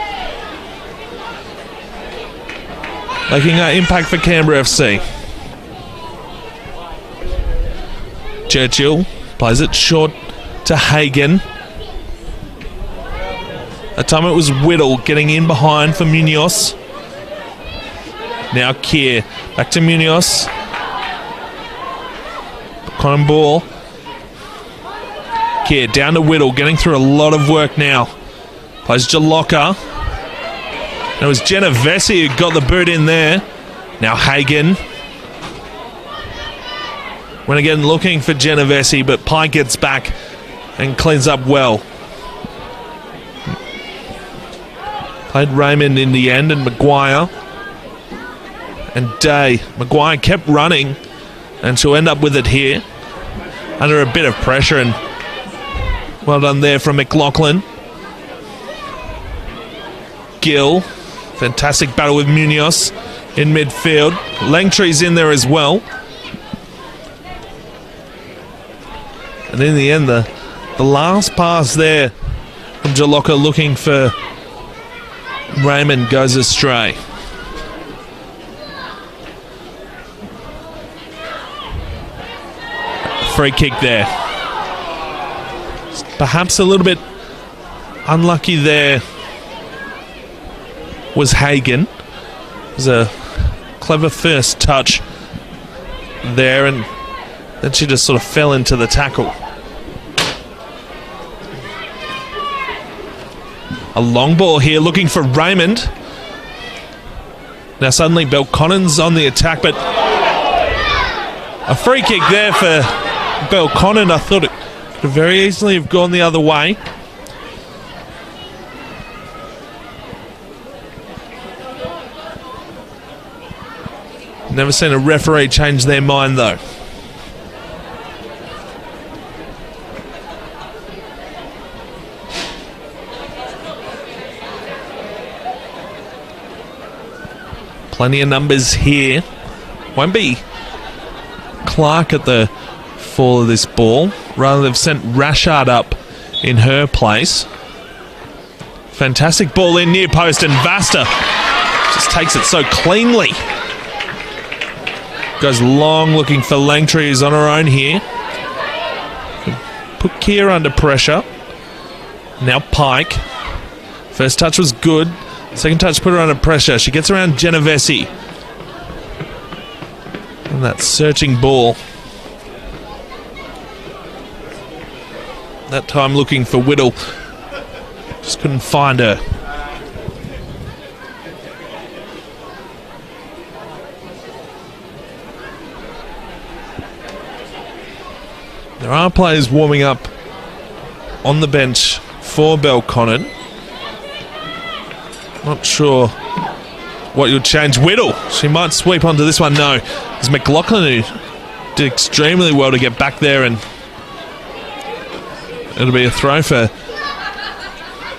Making an impact for Canberra FC. Churchill plays it short to Hagen. That time it was Whittle getting in behind for Munoz. Now Keir. Back to Munoz. Con ball. Keir down to Whittle, getting through a lot of work now. Plays Jalocka. It was Genovese who got the boot in there. Now Hagen. Went again looking for Genovese, but Pike gets back and cleans up well. Played Raymond in the end, and Maguire and Day. Maguire kept running, And she'll end up with it here. Under a bit of pressure, and well done there from McLaughlin. Gill. Fantastic battle with Munoz in midfield. Langtry's in there as well. And in the end, the last pass there from Jalocka looking for Raymond goes astray. Free kick there. Perhaps a little bit unlucky there was Hagen. It was a clever first touch there, and then she just sort of fell into the tackle. A long ball here looking for Raymond. Now suddenly Belconnen's on the attack, but a free kick there for Belconnen. I thought it could very easily have gone the other way. Never seen a referee change their mind though. Plenty of numbers here. Won't be Clark at the fall of this ball. Rather, they've sent Rashard up in her place. Fantastic ball in near post, and Vasta just takes it so cleanly. Goes long looking for Langtry, who's on her own here. Put Keir under pressure. Now Pike. First touch was good. Second touch put her under pressure. She gets around Genovese. And that searching ball. That time looking for Whittle. Just couldn't find her. There are players warming up on the bench for Belconnen. Not sure what you'll change. Whittle, she might sweep onto this one. No, it's McLaughlin who did extremely well to get back there, and it'll be a throw for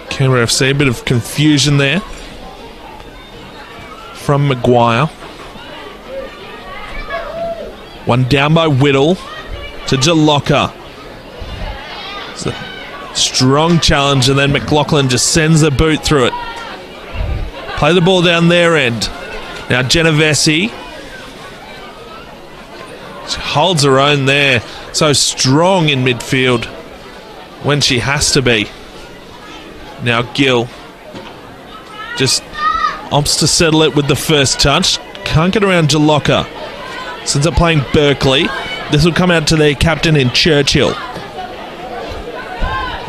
Canberra FC. A bit of confusion there from Maguire. One down by Whittle to Jalocka. It's a strong challenge, and then McLaughlin just sends a boot through it. Play the ball down their end. Now Genovese. She holds her own there. So strong in midfield when she has to be. Now Gill just opts to settle it with the first touch. Can't get around Jalocka. Since they're playing Berkeley, this will come out to their captain in Churchill.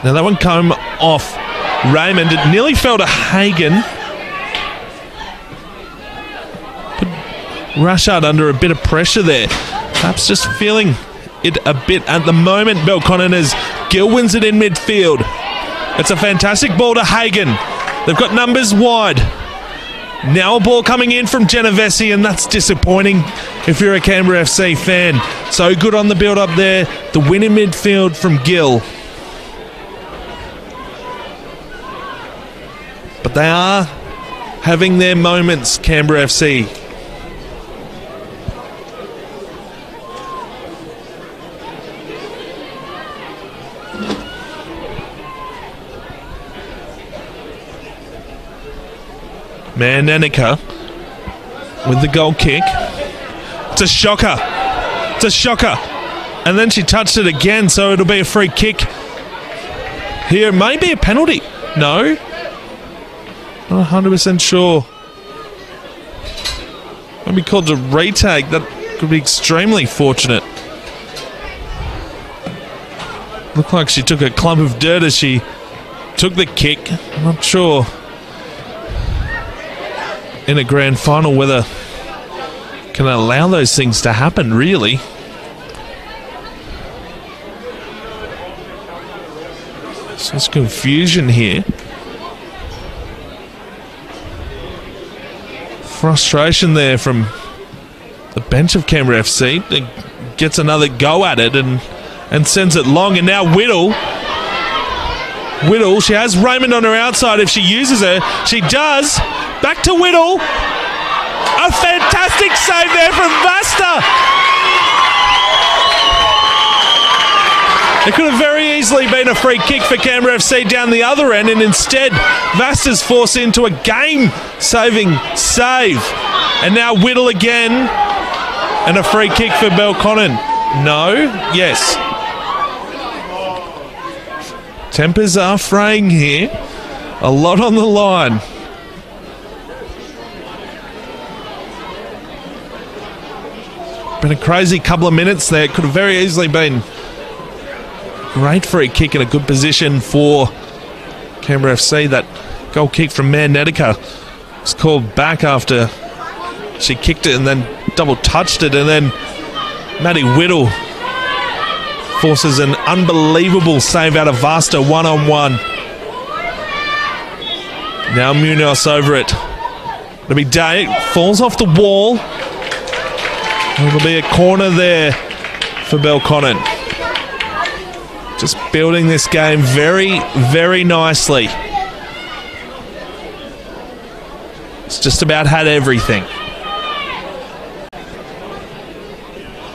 Now that one came off Raymond. It nearly fell to Hagen. Rashard under a bit of pressure there. Perhaps just feeling it a bit at the moment. Belconnen as Gill wins it in midfield. It's a fantastic ball to Hagen. They've got numbers wide. Now a ball coming in from Genovese, and that's disappointing if you're a Canberra FC fan. So good on the build-up there. The win in midfield from Gill. But they are having their moments, Canberra FC. Mandanica with the goal kick. It's a shocker. It's a shocker. And then she touched it again, so it'll be a free kick. Here, maybe a penalty. No. Not 100% sure. Might be called a retake. That could be extremely fortunate. Looked like she took a clump of dirt as she took the kick. I'm not sure in a grand final whether can allow those things to happen, really. So there's confusion here. Frustration there from the bench of Canberra FC. They're gets another go at it and sends it long. And now Whittle, she has Raymond on her outside if she uses her. She does. Back to Whittle. A fantastic save there from Vasta. It could have very easily been a free kick for Canberra FC down the other end, and instead Vasta's forced into a game-saving save. And now Whittle again, and a free kick for Belconnen. No? Yes. Tempers are fraying here. A lot on the line. Been a crazy couple of minutes there. It could have very easily been great free kick in a good position for Canberra FC. That goal kick from Mannetica was called back after she kicked it and then double touched it, and then Maddie Whittle forces an unbelievable save out of Vasta one-on-one. Now Munoz over it. It'll be Day. Falls off the wall. It'll be a corner there for Belconnen. Just building this game very, very nicely. It's just about had everything.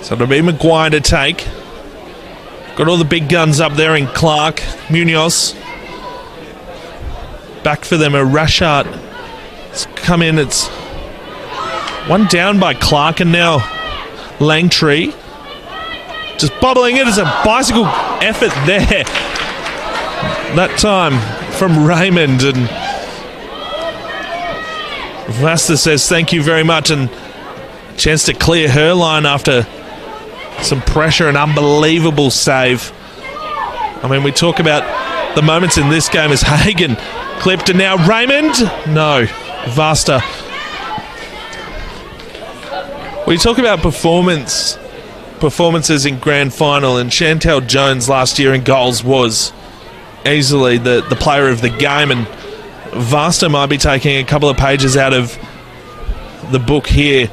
So it'll be Maguire to take. Got all the big guns up there in Clark. Munoz. Back for them. A Rashard. It's come in. It's one down by Clark, and now Langtree. Just bobbling it as a bicycle effort there. That time from Raymond, and Vasta says thank you very much, and a chance to clear her line after some pressure. An unbelievable save. I mean, we talk about the moments in this game as Hagen clipped, and now Raymond. No, Vasta. We talk about performances in grand final, and Chantel Jones last year in goals was easily the player of the game, and Vasta might be taking a couple of pages out of the book here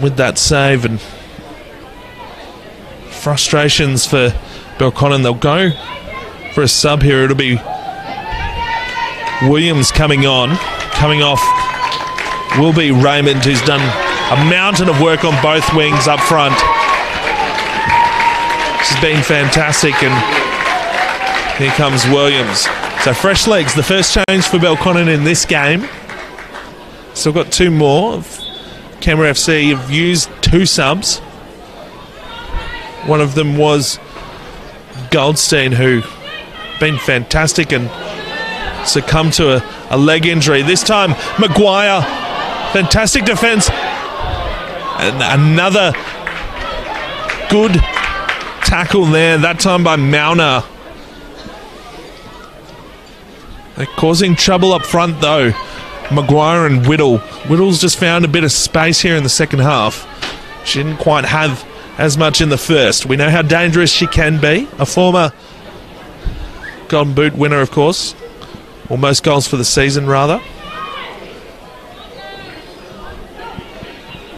with that save. And frustrations for Belconnen. They'll go for a sub here. It'll be Williams coming on. Coming off will be Raymond, who's done a mountain of work on both wings up front. This has been fantastic, and here comes Williams. So fresh legs, the first change for Belconnen in this game. Still got two more. Canberra FC have used two subs. One of them was Goldstein, who been fantastic and succumbed to a leg injury. This time Maguire, fantastic defence. And another good tackle there, that time by Mauna. They're causing trouble up front though, Maguire and Whittle. Whittle's just found a bit of space here in the second half. She didn't quite have as much in the first. We know how dangerous she can be. A former Golden Boot winner, of course. Or most goals for the season, rather.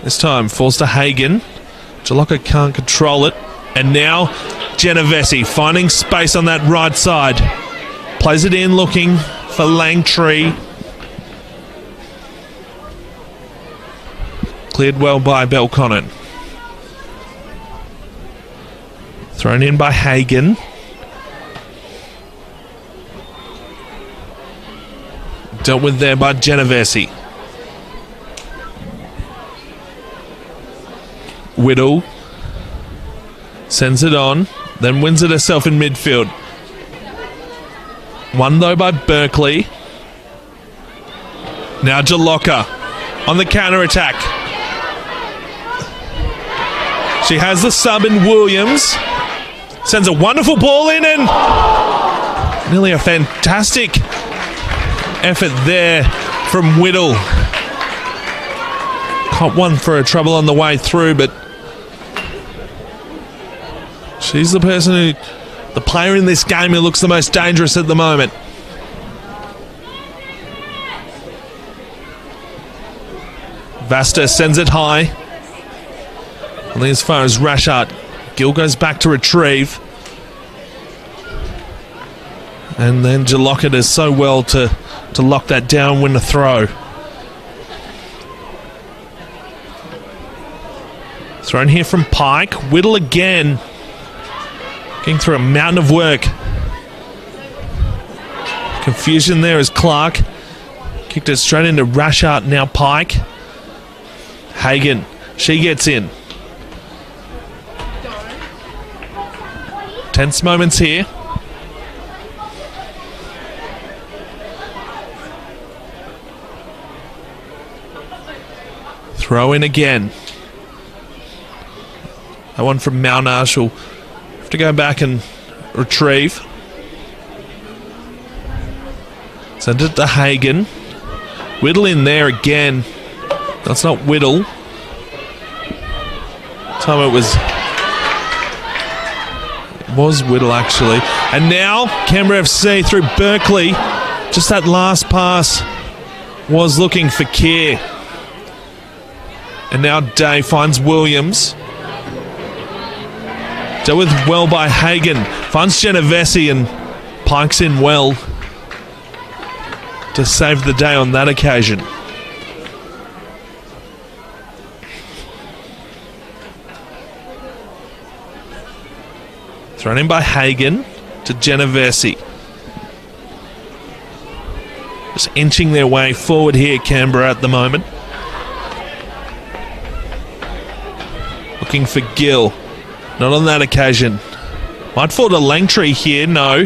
This time falls to Hagen. Jalocca can't control it. And now Genovese finding space on that right side. Plays it in, looking for Langtree. Cleared well by Belconnen. Thrown in by Hagen. Dealt with there by Genovese. Whittle sends it on, then wins it herself in midfield. Won though by Berkeley. Now Jalocca on the counter-attack. She has the sub in Williams. Sends a wonderful ball in, and nearly a fantastic effort there from Whittle. Caught one for a trouble on the way through, but she's the player in this game who looks the most dangerous at the moment. Vasta sends it high. Only as far as Rashard. Gill goes back to retrieve. And then Jalocka does so well to lock that down, win the throw. Thrown here from Pike. Whittle again. Getting through a mountain of work. Confusion there as Clark kicked it straight into Rashard, now Pike. Hagen, she gets in. Tense moments here. Throw in again. That one from Malnash will have to go back and retrieve. Send it to Hagen. Whittle in there again. That's not Whittle. Time it was Whittle actually. And now Canberra FC through Berkeley. Just that last pass was looking for Keir. And now Day finds Williams. Dealt with well by Hagen. Finds Genovese and Pike's in well to save the day on that occasion. Thrown in by Hagen to Genovese. Just inching their way forward here, Canberra at the moment. Looking for Gill. Not on that occasion. Might fall to Langtree here, no.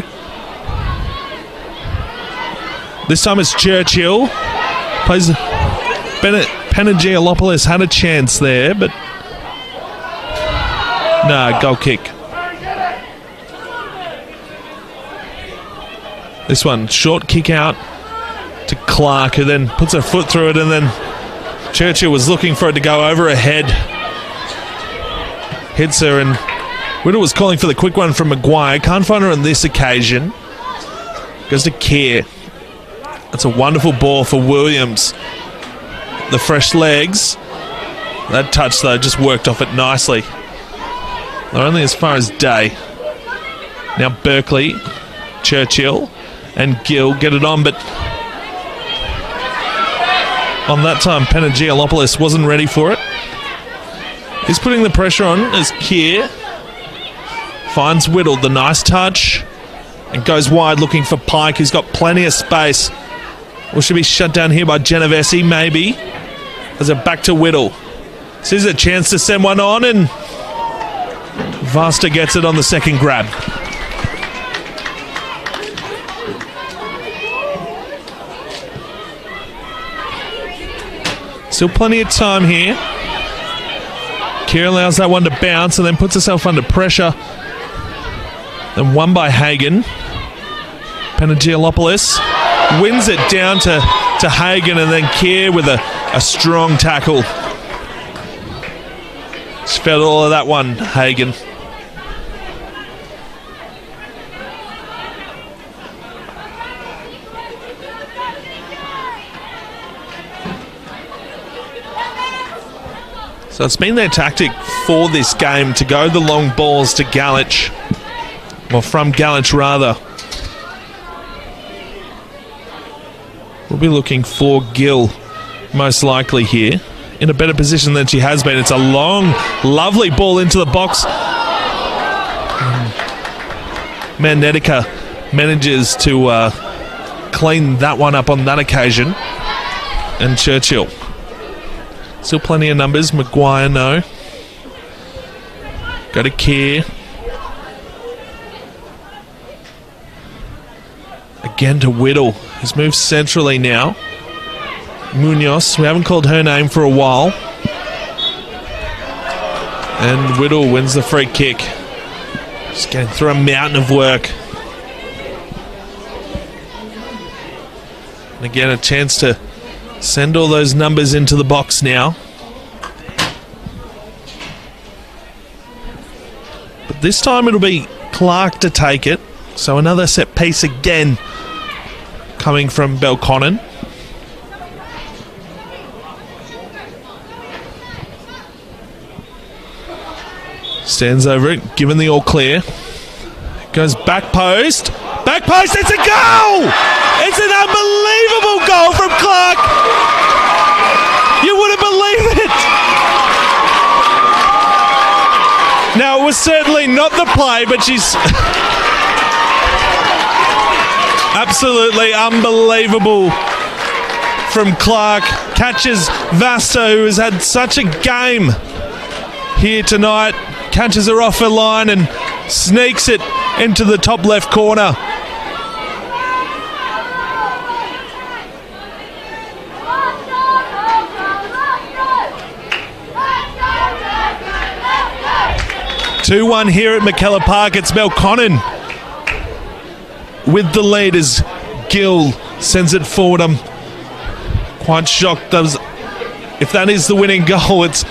This time it's Churchill. Plays Panagiolopoulos had a chance there, but no, goal kick. This one, short kick out to Clark, who then puts her foot through it, and then Churchill was looking for it to go over her head. Hits her, and Whittle was calling for the quick one from Maguire. Can't find her on this occasion. Goes to Keir. That's a wonderful ball for Williams. The fresh legs. That touch, though, just worked off it nicely. They're only as far as Day. Now Berkeley, Churchill, and Gill get it on, but on that time, Panagiolopoulos wasn't ready for it. He's putting the pressure on as Keir finds Whittle, the nice touch, and goes wide looking for Pike, who's got plenty of space. Or should be shut down here by Genovese, maybe. As it back to Whittle. Sees a chance to send one on, and Vasta gets it on the second grab. Still plenty of time here. Keir allows that one to bounce and then puts herself under pressure. Then won by Hagen. Panagiolopoulos wins it down to Hagen, and then Keir with a strong tackle. She felt all of that one, Hagen. So it's been their tactic for this game to go the long balls to Galich. Well, from Galich, rather. We'll be looking for Gill, most likely here. In a better position than she has been. It's a long, lovely ball into the box. Magnetica manages to clean that one up on that occasion. And Churchill. Still plenty of numbers. Maguire, no. Go to Keir. Again to Whittle. He's moved centrally now. Munoz, we haven't called her name for a while. And Whittle wins the free kick. Just getting through a mountain of work. And again, a chance to send all those numbers into the box now. But this time it'll be Clark to take it. So another set piece again coming from Belconnen. Stands over it, given the all clear. Goes back post. Back post, it's a goal! It's an unbelievable goal from Clark! You wouldn't believe it! Now, it was certainly not the play, but she's absolutely unbelievable from Clark. Catches Vasta, who has had such a game here tonight. Catches her off her line and sneaks it into the top left corner. Two-one here at McKellar Park. It's Belconnen with the lead as Gill sends it forward. I'm quite shocked. If that is the winning goal, it's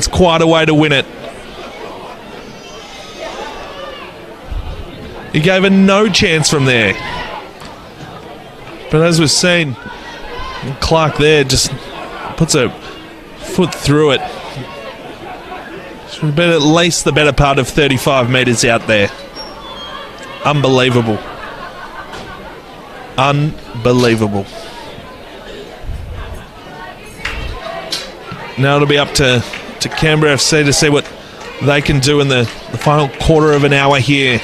quite a way to win it. He gave her no chance from there. But as we've seen, Clark there just puts a foot through it. She's been at least the better part of 35 metres out there. Unbelievable. Unbelievable. Now it'll be up to Canberra FC to see what they can do in the final quarter of an hour here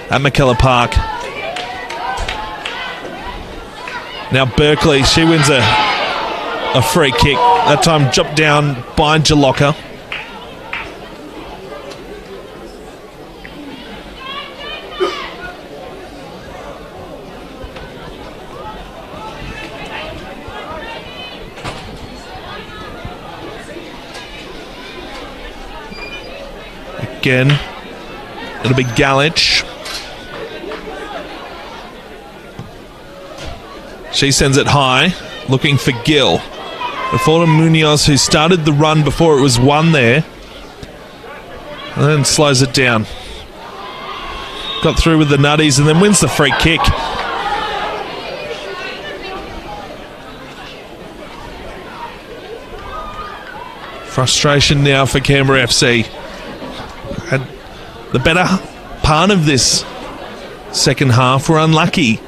at McKellar Park. Now Berkeley, she wins a free kick. That time dropped down by Jalocka. Again, it'll be Galich. She sends it high, looking for Gill. Before to Munoz, who started the run before it was won there. And then slows it down. Got through with the nutties and then wins the free kick. Frustration now for Canberra FC. Had the better part of this second half, were unlucky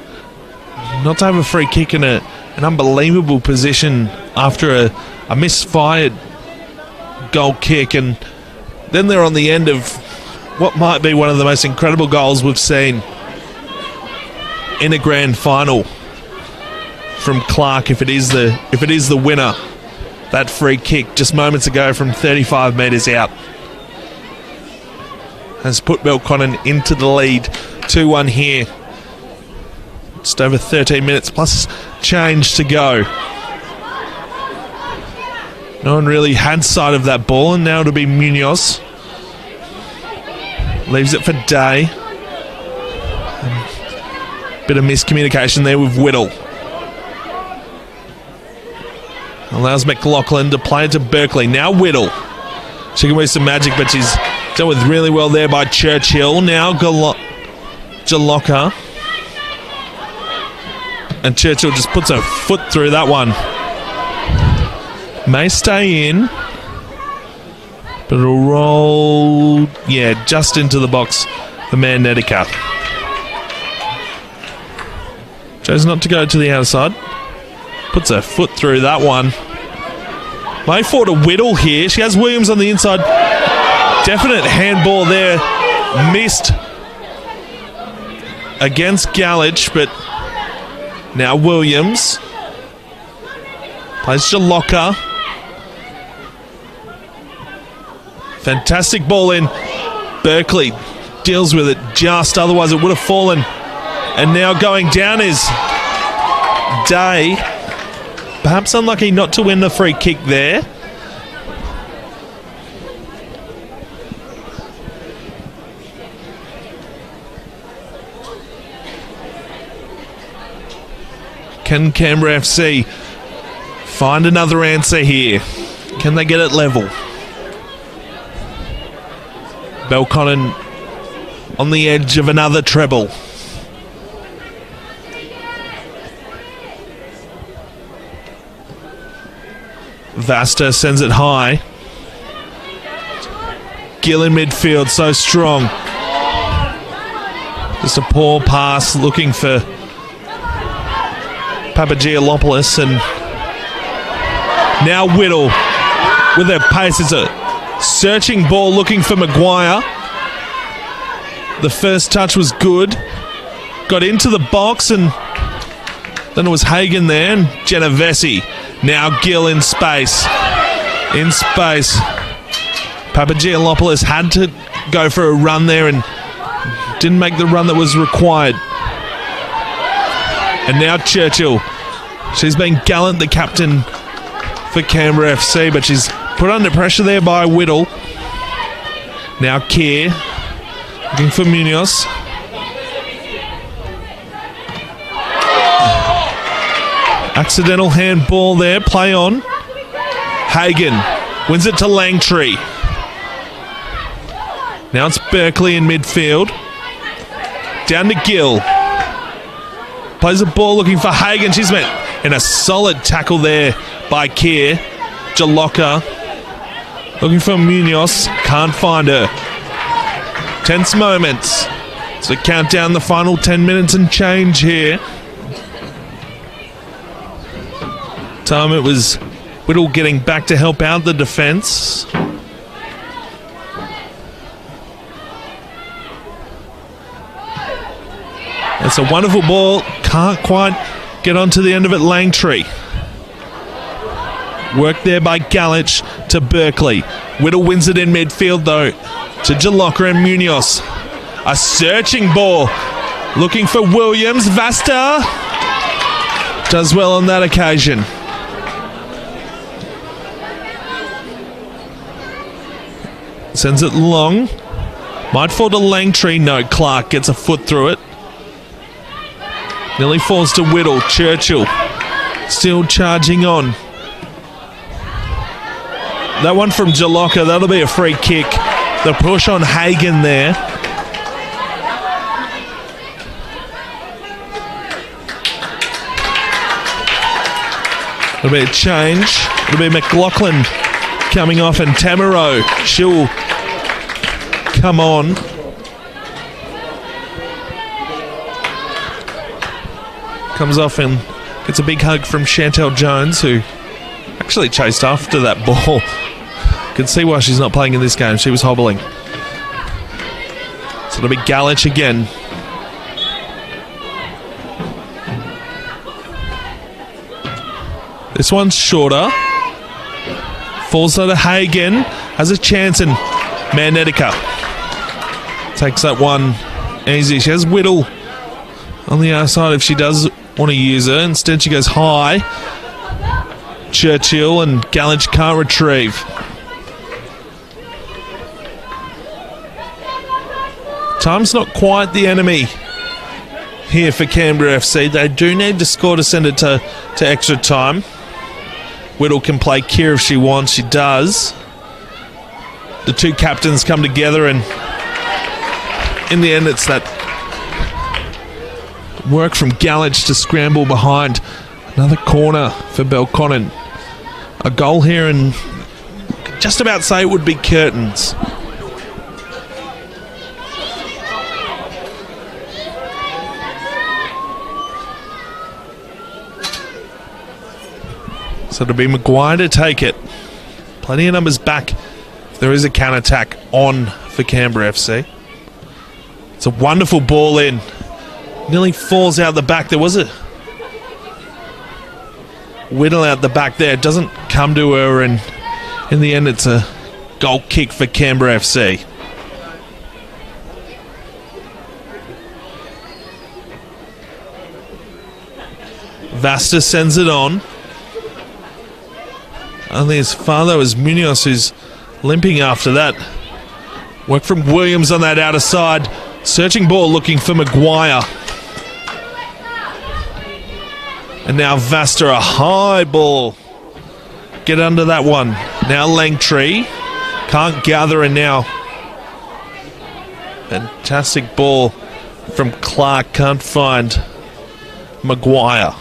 not to have a free kick in an unbelievable position after a misfired goal kick, and then they're on the end of what might be one of the most incredible goals we've seen in a grand final from Clark, if it is the winner. That free kick just moments ago from 35 metres out has put Belconnen into the lead. 2-1 here. Just over 13 minutes plus change to go. No one really had sight of that ball, and now it'll be Munoz. Leaves it for Day. Bit of miscommunication there with Whittle. Allows McLaughlin to play it to Berkeley. Now Whittle. She can weave some magic, but she's dealt with really well there by Churchill. Now Jalocka. And Churchill just puts her foot through that one. May stay in, but it'll roll, just into the box for Magnetica. Chose not to go to the outside. Puts her foot through that one. May forward to Whittle here. She has Williams on the inside. Definite handball there. Missed against Galich, but now Williams. Plays Jalocka. Fantastic ball in. Berkeley deals with it just, otherwise it would have fallen. And now going down is Day. Perhaps unlucky not to win the free kick there. Can Canberra FC find another answer here? Can they get it level? Belconnen on the edge of another treble. Vasta sends it high. Gill in midfield, so strong. Just a poor pass looking for Papagiannopoulos, and now Whittle with her pace. It's a searching ball looking for Maguire. The first touch was good. Got into the box, and then it was Hagen there and Genovese. Now Gill in space. In space. Papagiannopoulos had to go for a run there and didn't make the run that was required. And now Churchill. She's been gallant, the captain for Canberra FC, but she's put under pressure there by Whittle. Now Keir looking for Munoz. Accidental handball there, play on. Hagen wins it to Langtree. Now it's Berkeley in midfield. Down to Gill. Plays the ball looking for Hagen. She's met in a solid tackle there by Keir. Jalocka looking for Munoz. Can't find her. Tense moments. So count down the final 10 minutes and change here. Time it was Whittle getting back to help out the defence. It's a wonderful ball. Can't quite get onto the end of it. Langtree. Work there by Galich to Berkeley. Whittle wins it in midfield though to Jalocka and Munoz. A searching ball. Looking for Williams. Vasta does well on that occasion. Sends it long. Might fall to Langtree. No, Clark gets a foot through it. Nearly falls to Whittle. Churchill still charging on. That one from Jalocka, that'll be a free kick. The push on Hagen there. It'll be a change. It'll be McLaughlin coming off, and Tamaro, she'll come on. Comes off and gets a big hug from Chantel Jones, who actually chased after that ball. Can see why she's not playing in this game. She was hobbling. So it'll be Galich again. This one's shorter. Falls to Hagen. Has a chance, and Magnetica takes that one easy. She has Whittle on the outside if she does want to use her. Instead she goes high. Churchill, and Galich can't retrieve. Time's not quite the enemy here for Canberra FC. They do need to score to send it to extra time. Whittle can play Keir if she wants. She does. The two captains come together, and in the end it's that work from Galich to scramble behind. Another corner for Belconnen. A goal here, and just about say it would be curtains. So it'll be Maguire to take it. Plenty of numbers back. There is a counter-attack on for Canberra FC. It's a wonderful ball in. Nearly falls out the back. There was a Whittle out the back there. It doesn't come to her, and in the end it's a goal kick for Canberra FC. Vasta sends it on. Only his father was Munoz, who's limping after that. Work from Williams on that outer side. Searching ball looking for Maguire. And now Vasta, a high ball. Get under that one. Now Langtree. Can't gather, and now fantastic ball from Clark. Can't find Maguire.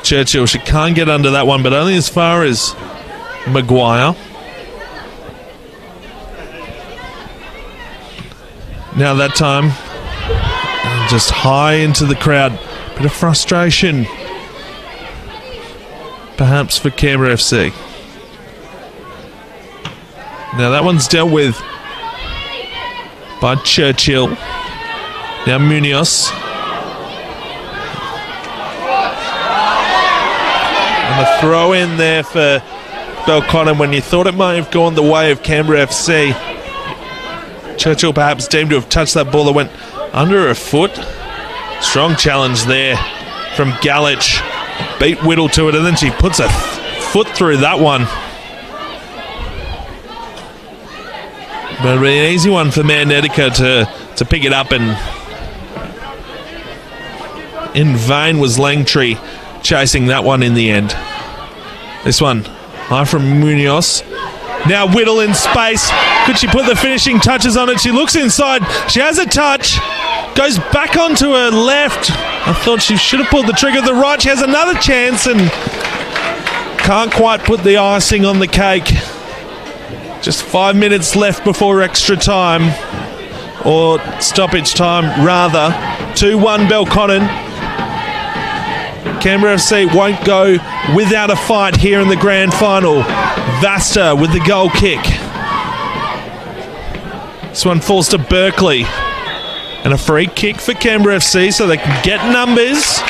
Churchill, she can't get under that one, but only as far as Maguire. Now that time, just high into the crowd. Bit of frustration, perhaps, for Canberra FC. Now that one's dealt with by Churchill. Now Munoz. And a throw in there for Belconnen when you thought it might have gone the way of Canberra FC. Churchill perhaps deemed to have touched that ball that went under her foot. Strong challenge there from Galich. Beat Whittle to it, and then she puts a foot through that one. But it'll be an easy one for Mannetica to pick it up, and in vain was Langtree chasing that one in the end. This one, high from Munoz. Now Whittle in space. Could she put the finishing touches on it? She looks inside. She has a touch. Goes back onto her left. I thought she should have pulled the trigger. The right, she has another chance and can't quite put the icing on the cake. Just 5 minutes left before extra time, or stoppage time rather. 2-1 Belconnen. Canberra FC won't go without a fight here in the grand final. Vasta with the goal kick. This one falls to Berkeley. And a free kick for Canberra FC so they can get numbers.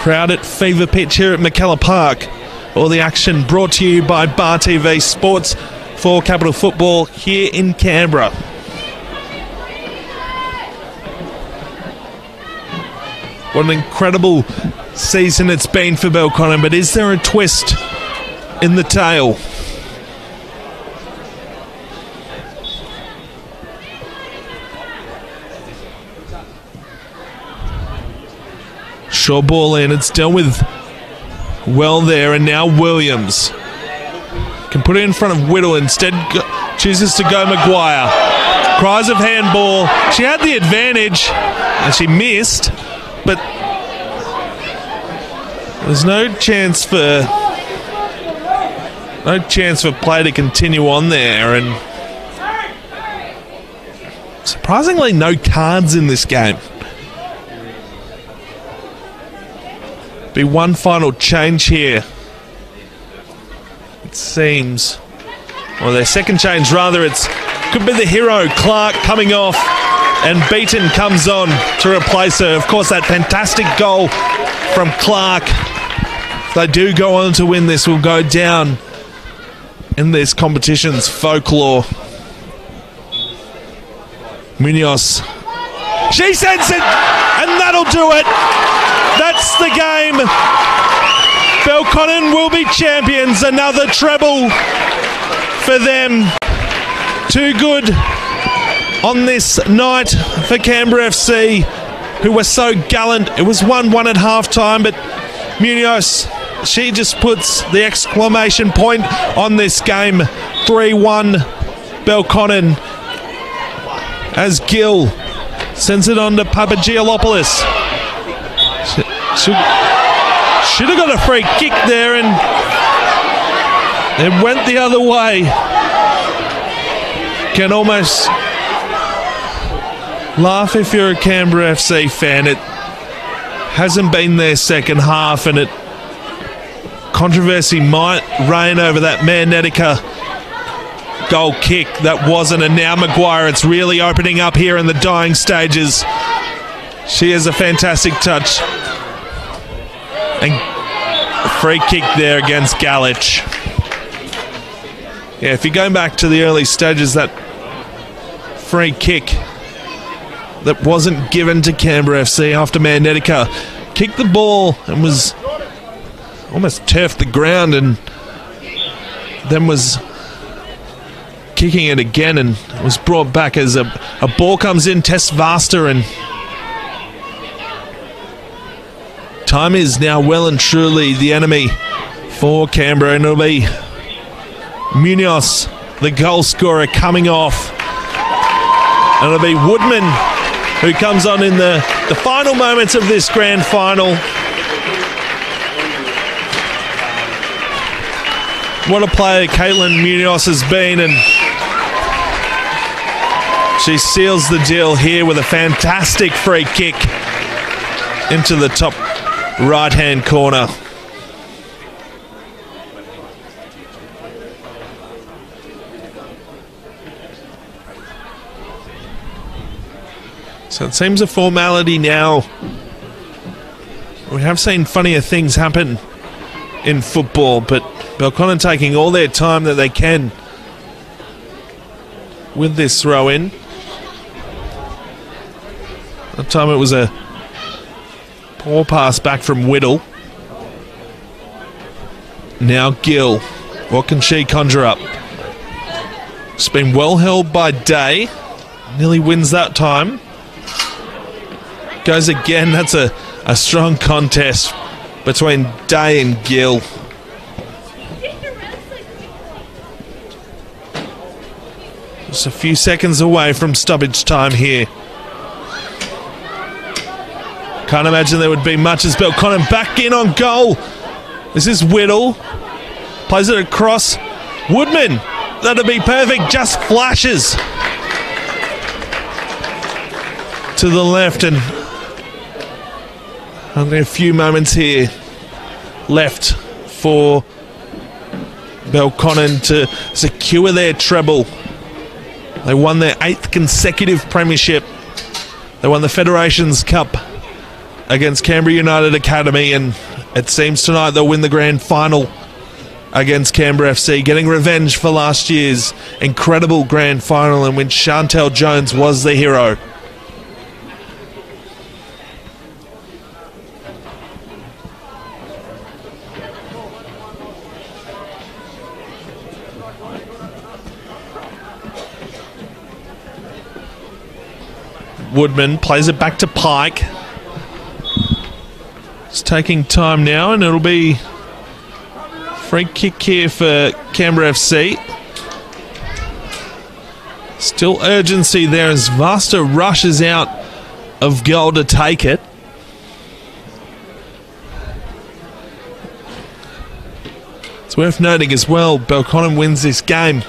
Crowd at fever pitch here at McKellar Park. All the action brought to you by Bar TV Sports for Capital Football here in Canberra. What an incredible season it's been for Belconnen, but is there a twist in the tail? Short ball in, it's dealt with well there, and now Williams can put it in front of Whittle, instead chooses to go Maguire. Cries of handball. She had the advantage and she missed, but there's no chance for play to continue on there, and surprisingly no cards in this game. Be one final change here, it seems. Or their second change rather. It's could be the hero Clark coming off, and Beaton comes on to replace her. Of course, that fantastic goal from Clark, if they do go on to win this, will go down in this competition's folklore. Munoz, she sends it, and that'll do it. That's the game. Belconnen will be champions. Another treble for them. Too good on this night for Canberra FC, who were so gallant. It was 1-1 at halftime, but Munoz, she just puts the exclamation point on this game. 3-1 Belconnen, as Gill sends it on to Papagiolopoulos. Should have got a free kick there, and it went the other way. Can almost laugh if you're a Canberra FC fan. It hasn't been their second half, and controversy might reign over that Mannetica goal kick that wasn't, and now Maguire, it's really opening up here in the dying stages. She has a fantastic touch. And a free kick there against Galich. Yeah, if you're going back to the early stages, that free kick that wasn't given to Canberra FC after Mannetica kicked the ball and was almost turfed the ground, and then was kicking it again, and it was brought back as a ball comes in, tests Vasta, and time is now well and truly the enemy for Canberra, and it'll be Munoz, the goal scorer, coming off. And it'll be Woodman who comes on in the final moments of this grand final. What a player Caitlin Munoz has been, and she seals the deal here with a fantastic free kick into the top right-hand corner. So it seems a formality now. We have seen funnier things happen in football, but Belconnen taking all their time that they can with this throw-in. That time it was a poor pass back from Whittle. Now Gill. What can she conjure up? It's been well held by Day. Nearly wins that time. Goes again. That's a strong contest between Day and Gill. Just a few seconds away from stoppage time here. Can't imagine there would be much as Belconnen back in on goal. This is Whittle. Plays it across. Woodman. That'll be perfect. Just flashes to the left, and only a few moments here left for Belconnen to secure their treble. They won their 8th consecutive premiership. They won the Federations Cup against Canberra United Academy, and it seems tonight they'll win the grand final against Canberra FC, getting revenge for last year's incredible grand final in which Chantel Jones was the hero. Woodman plays it back to Pike. It's taking time now, and it'll be free kick here for Canberra FC. Still urgency there as Vasta rushes out of goal to take it. It's worth noting as well, Belconnen wins this game.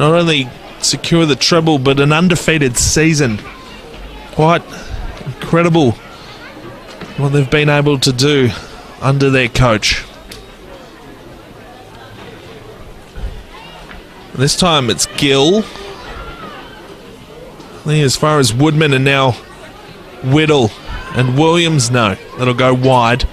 Not only secure the treble, but an undefeated season. Quite incredible what they've been able to do under their coach. This time it's Gill. I think as far as Woodman and now Whittle and Williams, no, that'll go wide.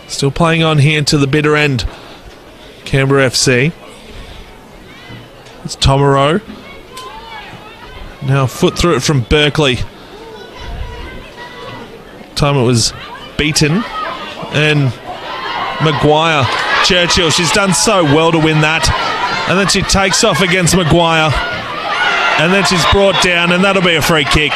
Still playing on here to the bitter end, Canberra FC. It's Tomero. Now foot through it from Berkeley. Time it was beaten. And Maguire. Churchill, she's done so well to win that. And then she takes off against Maguire. And then she's brought down, and that'll be a free kick.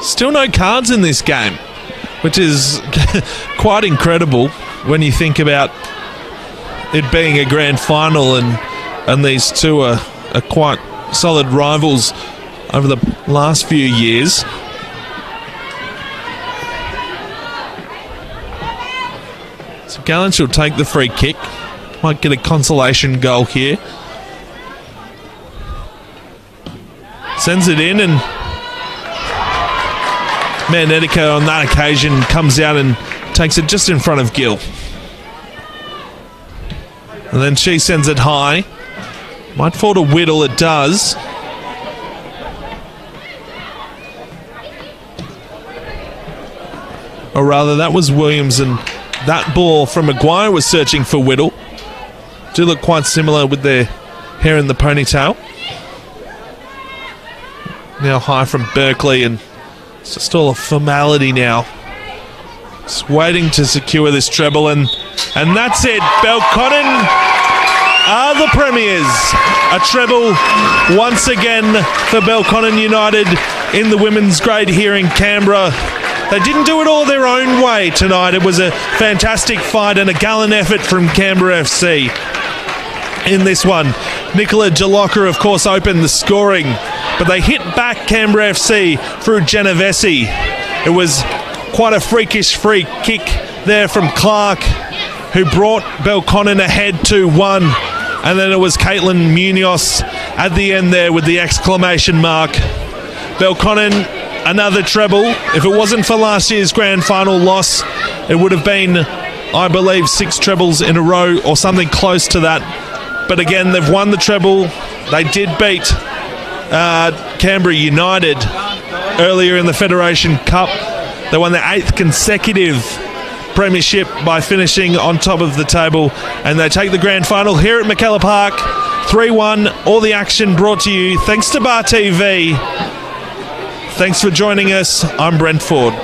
Still no cards in this game, which is quite incredible when you think about it being a grand final, and these two are quite solid rivals over the last few years. So Gallant will take the free kick. Might get a consolation goal here. Sends it in, and Magnetica on that occasion comes out and takes it just in front of Gill. And then she sends it high. Might fall to Whittle, it does. Or rather, that was Williams, and that ball from Maguire was searching for Whittle. Do look quite similar with their hair in the ponytail. Now high from Berkeley, and it's just all a formality now. Just waiting to secure this treble, and that's it. Belconnen are the premiers. A treble once again for Belconnen United in the women's grade here in Canberra. They didn't do it all their own way tonight. It was a fantastic fight and a gallant effort from Canberra FC in this one. Nicola Jalocca, of course, opened the scoring, but they hit back Canberra FC through Genovese. It was quite a freakish free kick there from Clark, who brought Belconnen ahead 2-1. And then it was Caitlin Munoz at the end there with the exclamation mark. Belconnen, another treble. If it wasn't for last year's grand final loss, it would have been, I believe, 6 trebles in a row or something close to that. But again, they've won the treble. They did beat Canberra United earlier in the Federation Cup. They won their 8th consecutive premiership by finishing on top of the table, and they take the grand final here at McKellar Park. 3-1, all the action brought to you thanks to Bar TV. Thanks for joining us. I'm Brent Ford.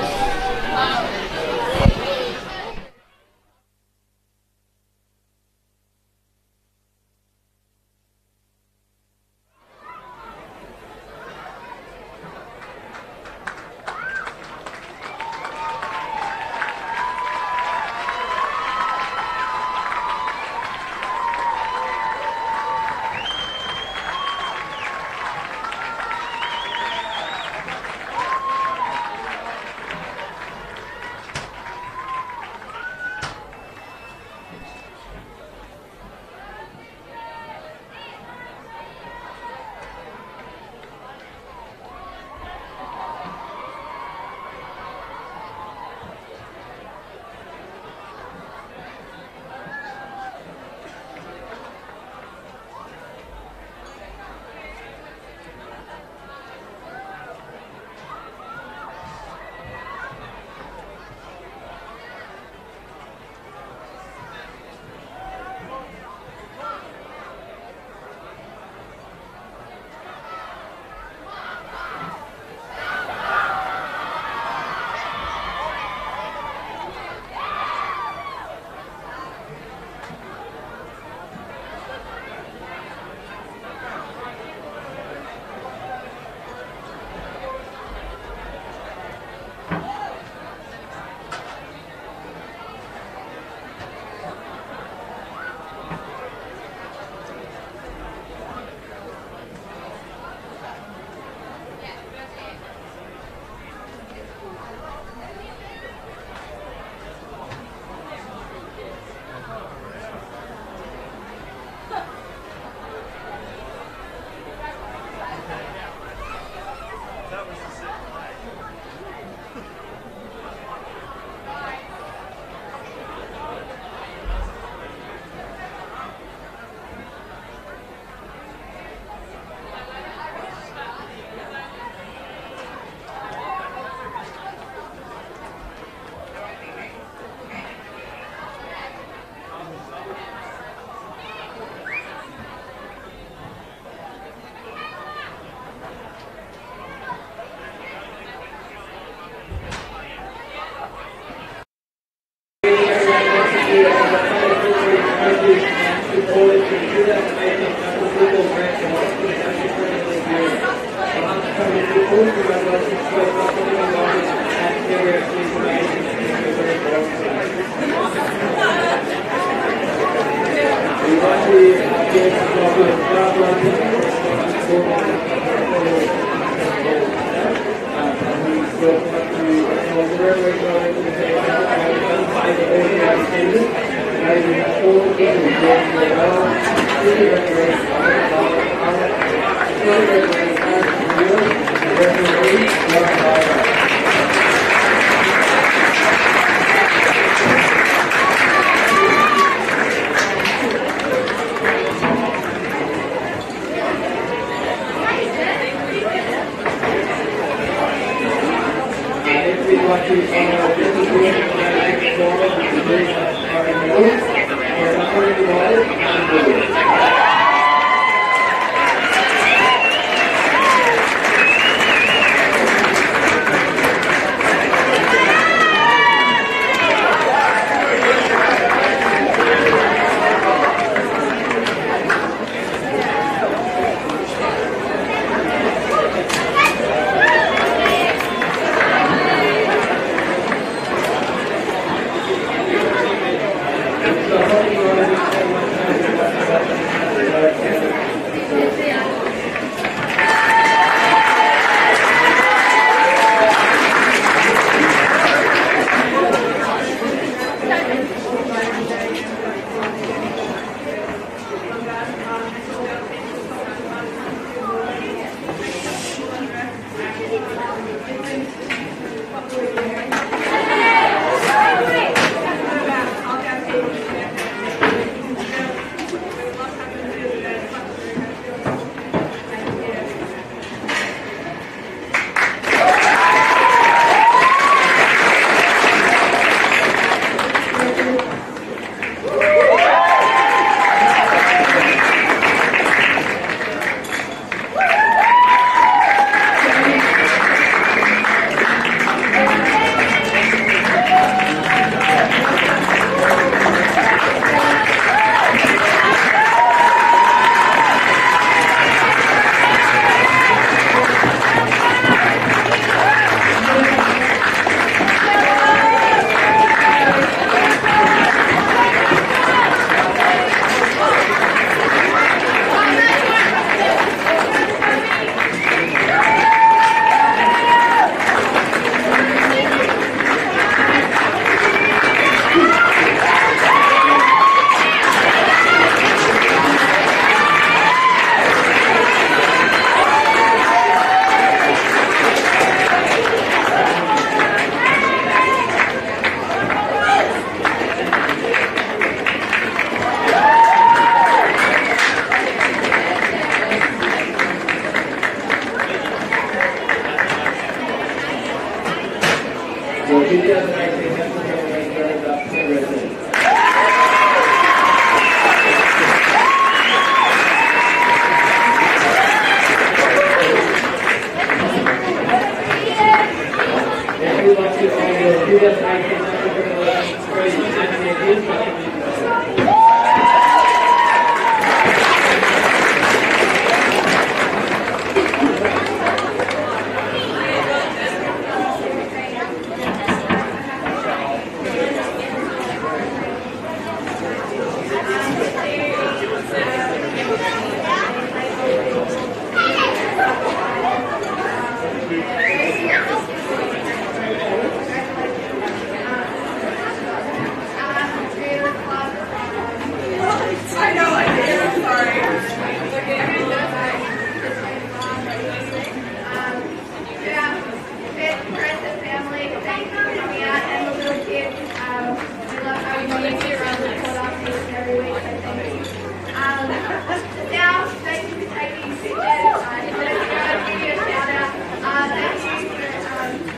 Now, thank you for taking 6 minutes. I just wanted to go and give you a shout out.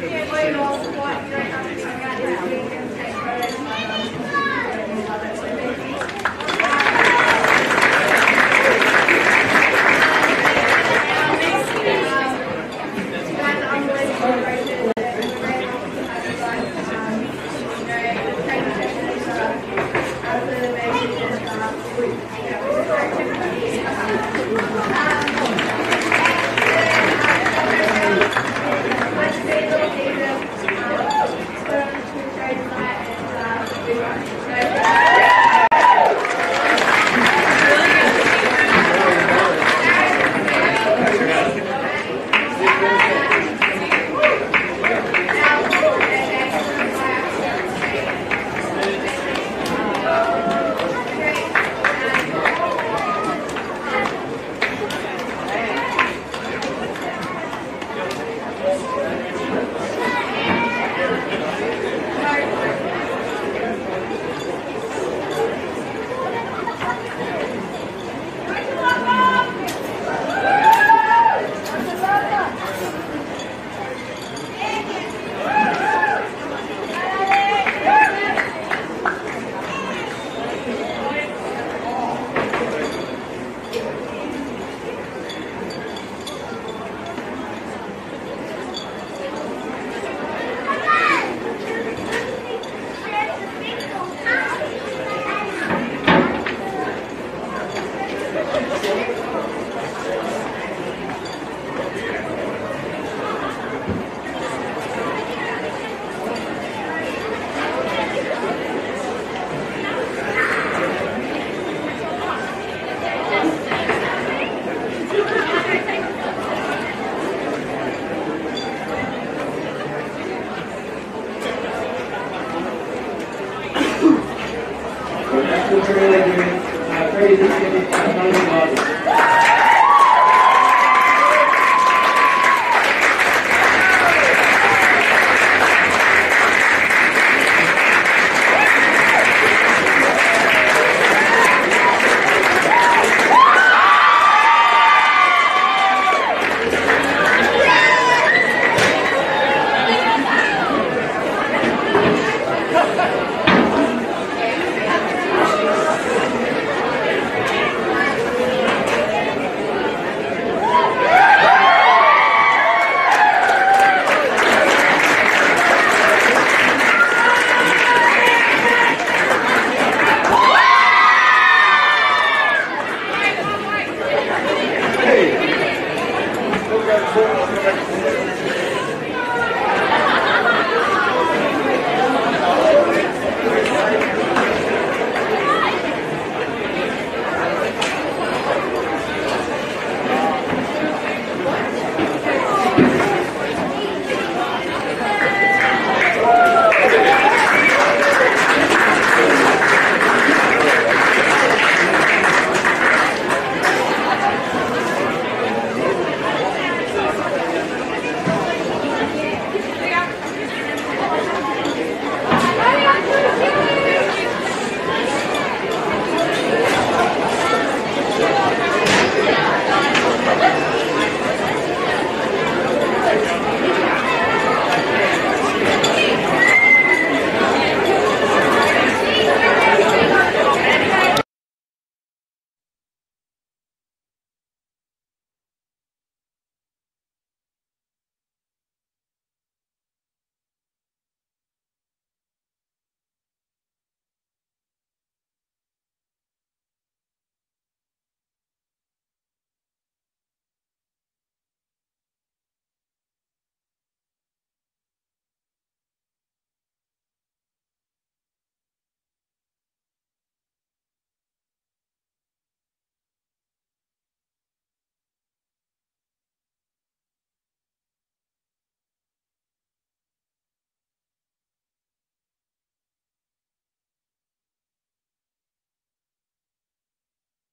Thank you for your support and your company around this week and take photos. National Trail Agreement, praise and